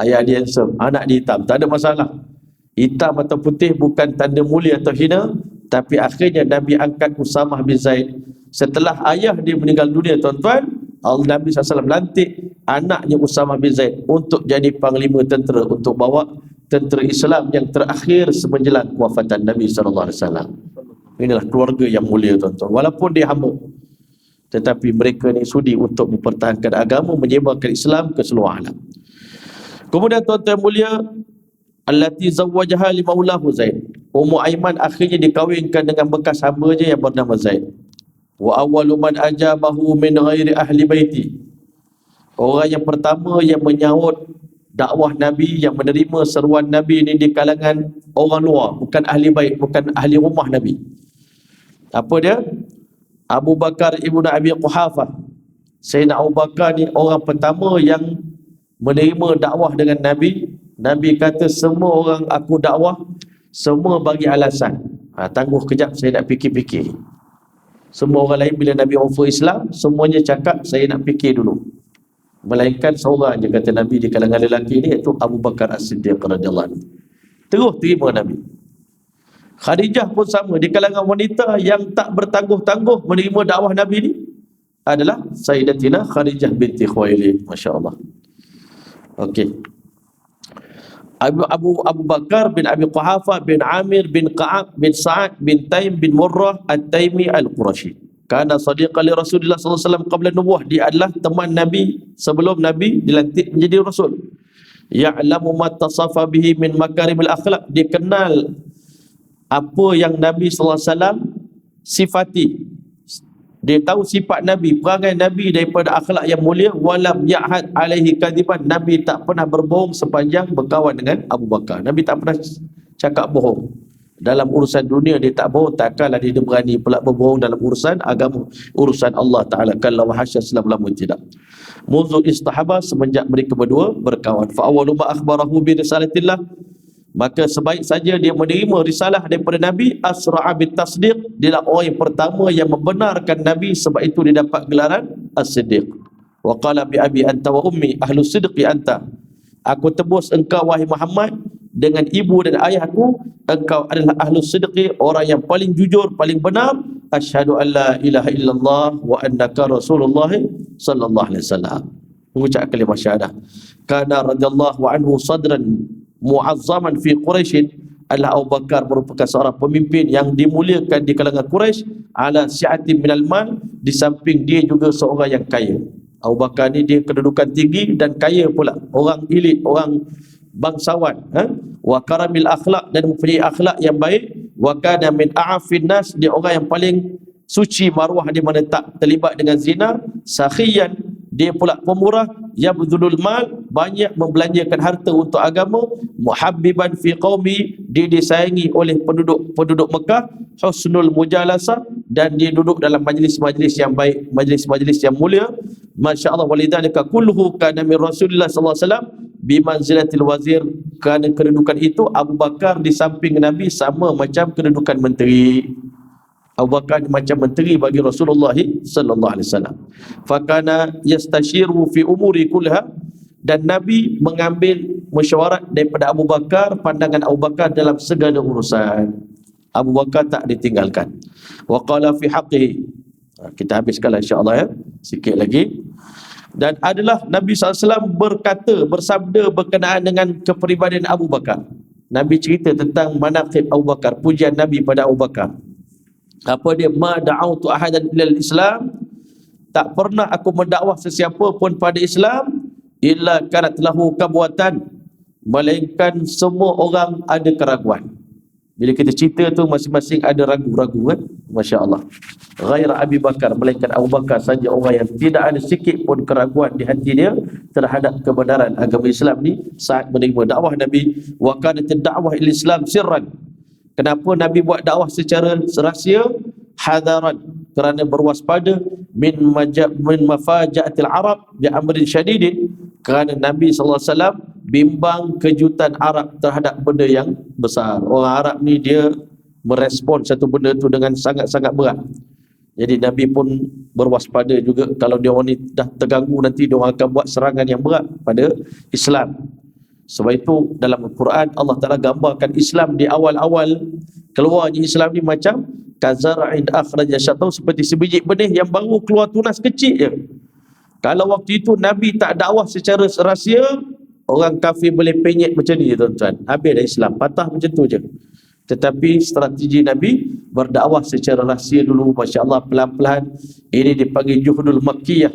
ayah dia handsome, anak dia hitam, tak ada masalah. Hitam atau putih bukan tanda mulia atau hina. Tapi akhirnya Nabi angkat Usamah bin Zaid. Setelah ayah dia meninggal dunia, tuan-tuan, Nabi SAW lantik anaknya Usamah bin Zaid untuk jadi panglima tentera, untuk bawa tentera Islam yang terakhir semenjelang wafatan Nabi SAW. Inilah keluarga yang mulia, tuan-tuan. Walaupun dia hamba, tetapi mereka ni sudi untuk mempertahankan agama, menyebarkan Islam ke seluruh alam. Kemudian, tuan-tuan mulia, allati zawwajaha li maulahu Zaid. Ummu Aiman akhirnya dikawinkan dengan bekas hambanya yang bernama Zaid. Wa awwalu man ajabahu min ghairi ahli baiti. Orang yang pertama yang menyahut dakwah Nabi, yang menerima seruan Nabi ini di kalangan orang luar, bukan ahli bait, bukan ahli rumah Nabi. Apa dia? Abu Bakar ibnu Abi Quhafah. Sayyidina Abu Bakar ni orang pertama yang menerima dakwah dengan Nabi. Nabi kata, semua orang aku dakwah, semua bagi alasan. Tangguh kejap, saya nak fikir-fikir. Semua orang lain bila Nabi offer Islam, semuanya cakap saya nak fikir dulu. Melainkan seorang je kata Nabi di kalangan lelaki ni, iaitu Abu Bakar As-Siddiq radhiyallahu anhu. Terus terima Nabi. Khadijah pun sama, di kalangan wanita yang tak bertangguh-tangguh menerima dakwah Nabi ni adalah Sayyidatina Khadijah binti Khuwailid. Masya-Allah. Okey. Abu Bakar bin Abi Quhafah bin Amir bin Ka'ab bin Sa'ad bin Taim bin Murrah At-Taimi Al-Qurashi. Kana sadiqan li Rasulullah sallallahu alaihi wasallam qabla nubuwah. Dia adalah teman Nabi sebelum Nabi dilantik menjadi rasul. Ya'lamu ma tasafa bihi min makarimil akhlaq. Dia kenal apa yang Nabi sallallahu alaihi wasallam sifati. Dia tahu sifat Nabi, perangai Nabi daripada akhlak yang mulia. Walam ya'had alaihi kadiban. Nabi tak pernah berbohong sepanjang berkawan dengan Abu Bakar. Nabi tak pernah cakap bohong. Dalam urusan dunia dia tak bohong, takkanlah dia berani pula berbohong dalam urusan agama, urusan Allah Ta'ala. Kalau wahasya selama-lama tidak. Munzu istahaba, semenjak mereka berdua berkawan. Fa awwalu ma akhbarahu bi risalatillah. Maka sebaik saja dia menerima risalah daripada Nabi, asra'a bit tasdiq. Dia orang yang pertama yang membenarkan Nabi, sebab itu dia dapat gelaran as-siddiq. Wa qala bi abi anta wa ummi ahlu sidqi anta. Aku tebus engkau wahai Muhammad dengan ibu dan ayahku, engkau adalah ahlu sidqi, orang yang paling jujur, paling benar. Asyhadu an la ilaha illallah wa annaka Rasulullah sallallahu alaihi wasallam. Mengucap kalimah syahadah. Kana radhiyallahu anhu sadran mu'azzaman fi Quraisy. Adalah Abu Bakar merupakan seorang pemimpin yang dimuliakan di kalangan Quraisy. Ala si'ati minal mal, di samping dia juga seorang yang kaya. Abu Bakar ni dia kedudukan tinggi dan kaya pula, orang elit, orang bangsawan. Wa karamil akhlak, dan mempunyai akhlak yang baik. Wa kana min a'afin nas, dia orang yang paling suci maruah, di mana tak terlibat dengan zina. Sakhiyan, dia pula pemurah. Yabdhulul mal, banyak membelanjakan harta untuk agama. Muhabbiban fi qaumi, dia disayangi oleh penduduk Mekah. Husnul mujalasah, dan dia duduk dalam majlis-majlis yang baik, majlis-majlis yang mulia. Masya-Allah, walidzalika kulluhu kana min Rasulillah sallallahu alaihi wasallam bimanzilatil wazir. Kerana kedudukan itu Abu Bakar di samping Nabi sama macam kedudukan menteri. Abu Bakar macam menteri bagi Rasulullah sallallahu alaihi wasallam. Fakana yastashiru fi umuri kullaha, dan Nabi mengambil mesyuarat daripada Abu Bakar, pandangan Abu Bakar dalam segala urusan. Abu Bakar tak ditinggalkan. Wa qala fi haqqihi. Kita habiskanlah insya-Allah ya. Sikit lagi. Dan adalah Nabi SAW bersabda berkenaan dengan kepribadian Abu Bakar. Nabi cerita tentang manaqib Abu Bakar, pujian Nabi pada Abu Bakar. Apa dia? Ma da'autu ahadan ilal Islam, tak pernah aku mendakwah sesiapa pun pada Islam illa kanat lahu kabwatan, melainkan semua orang ada keraguan. Bila kita cerita tu masing-masing ada ragu-ragu kan? Masya Allah. Ghair Abi Bakar, melainkan Abu Bakar saja orang yang tidak ada sikit pun keraguan di hati dia terhadap kebenaran agama Islam ni saat menerima dakwah Nabi. Wa kanat ad-da'wah il Islam sirran. Kenapa Nabi buat dakwah secara rahsia? Hadaran, kerana berwaspada min mafaja'atil Arab bi amrin syadidin, kerana Nabi SAW bimbang kejutan Arab terhadap benda yang besar. Orang Arab ni dia merespon satu benda tu dengan sangat-sangat berat. Jadi Nabi pun berwaspada juga, kalau dia orang ni dah terganggu nanti dia orang akan buat serangan yang berat pada Islam. Sebab itu dalam Al-Quran Allah Ta'ala gambarkan Islam di awal-awal keluarnya Islam ni macam kazara'in akhraja syatau, seperti sebiji benih yang baru keluar tunas kecil je. Kalau waktu itu Nabi tak dakwah secara rahsia, orang kafir boleh penyet macam ni tuan-tuan, habis dah Islam, patah macam tu je. Tetapi strategi Nabi berdakwah secara rahsia dulu, masya-Allah, pelan-pelan. Ini dipanggil juhdul makkiyah,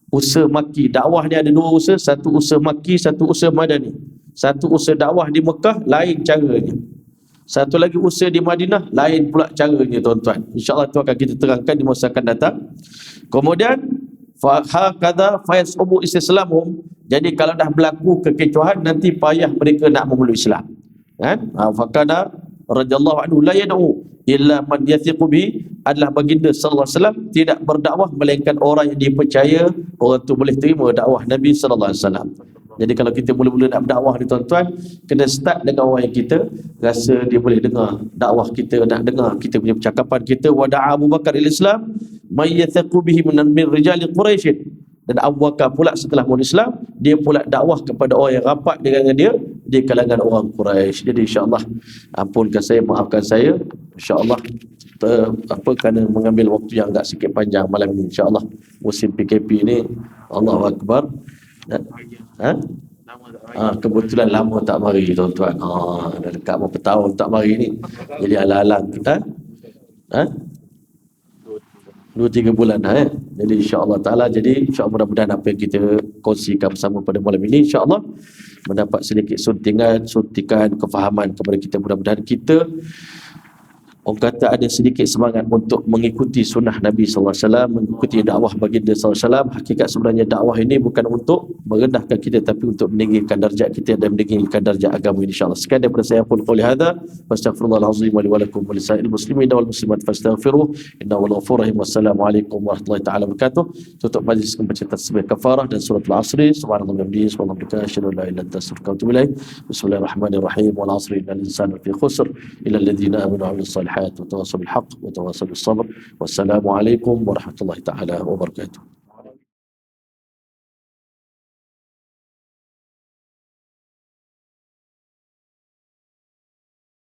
usaha Makki. Dakwah ni ada dua usaha, satu usaha Makki, satu usaha Madani. Satu usaha dakwah di Mekah, lain caranya. Satu lagi usaha di Madinah, lain pula caranya tuan-tuan. InsyaAllah itu akan kita terangkan di masa akan datang. Kemudian hakadha fayasubu istislamhum. Jadi kalau dah berlaku kekecohan, nanti payah mereka nak memeluk Islam. Kan? Fakana radhiyallahu anhu la yad'u illa man yathiqu bi, adalah baginda sallallahu alaihi wasallam tidak berdakwah melainkan orang yang dipercaya orang tu boleh terima dakwah Nabi sallallahu alaihi wasallam. Jadi kalau kita mula-mula nak berdakwah ni tuan-tuan, kena start dengan orang yang kita rasa dia boleh dengar dakwah kita, nak dengar kita punya percakapan kita. Wada'a Abu Bakar il-Islam may yathiqu bihi min rijali Quraisy. Dan Abu Bakar pula setelah masuk Islam, dia pula dakwah kepada orang yang rapat dengan dia di kalangan orang Quraisy. Jadi insya-Allah ampunkan saya, maafkan saya insya-Allah kerana mengambil waktu yang agak sikit panjang malam ini. Insya-Allah musim PKP ni, Allahu Akbar. Kebetulan lama tak mari tuan-tuan. Dah dekat berapa tahun tak mari ni. Jadi alang-alang kita 2-3 bulan Jadi insya-Allah taala, jadi insya-Allah mudah-mudahan apa yang kita kongsikan bersama pada malam ini insya-Allah mendapat sedikit suntikan kefahaman kepada kita. Mudah-mudahan kita, orang kata, ada sedikit semangat untuk mengikuti sunnah Nabi SAW, mengikuti dakwah baginda SAW. Hakikat sebenarnya dakwah ini bukan untuk merendahkan kita, tapi untuk meninggikan darjat kita dan meninggikan darjat agama ini, insyaAllah. Sekian daripada saya, aqulu qouli hadza wastaghfirullahal azim wa li wa lakum wa lisa'il muslimin wal muslimat fastaghfiruh innahu ghafurur rahim. Wassalamualaikum warahmatullahi taala wabarakatuh. Tutup majlis membaca tasbih kafarah dan surah al-asri. Subhanallah wa bihamdihi, subhanallah asyhadu an la ilaha illa anta astaghfiruka wa atubu ilaik. Bismillahirrahmanirrahim. Wal 'asri innal insana lafi khusr illa alladhina amanu wa 'amilus salihati wa tawassaw bil haqq wa tawassaw bis sabr. Wassalamu alaikum warahmatullahi taala wabarakatuh.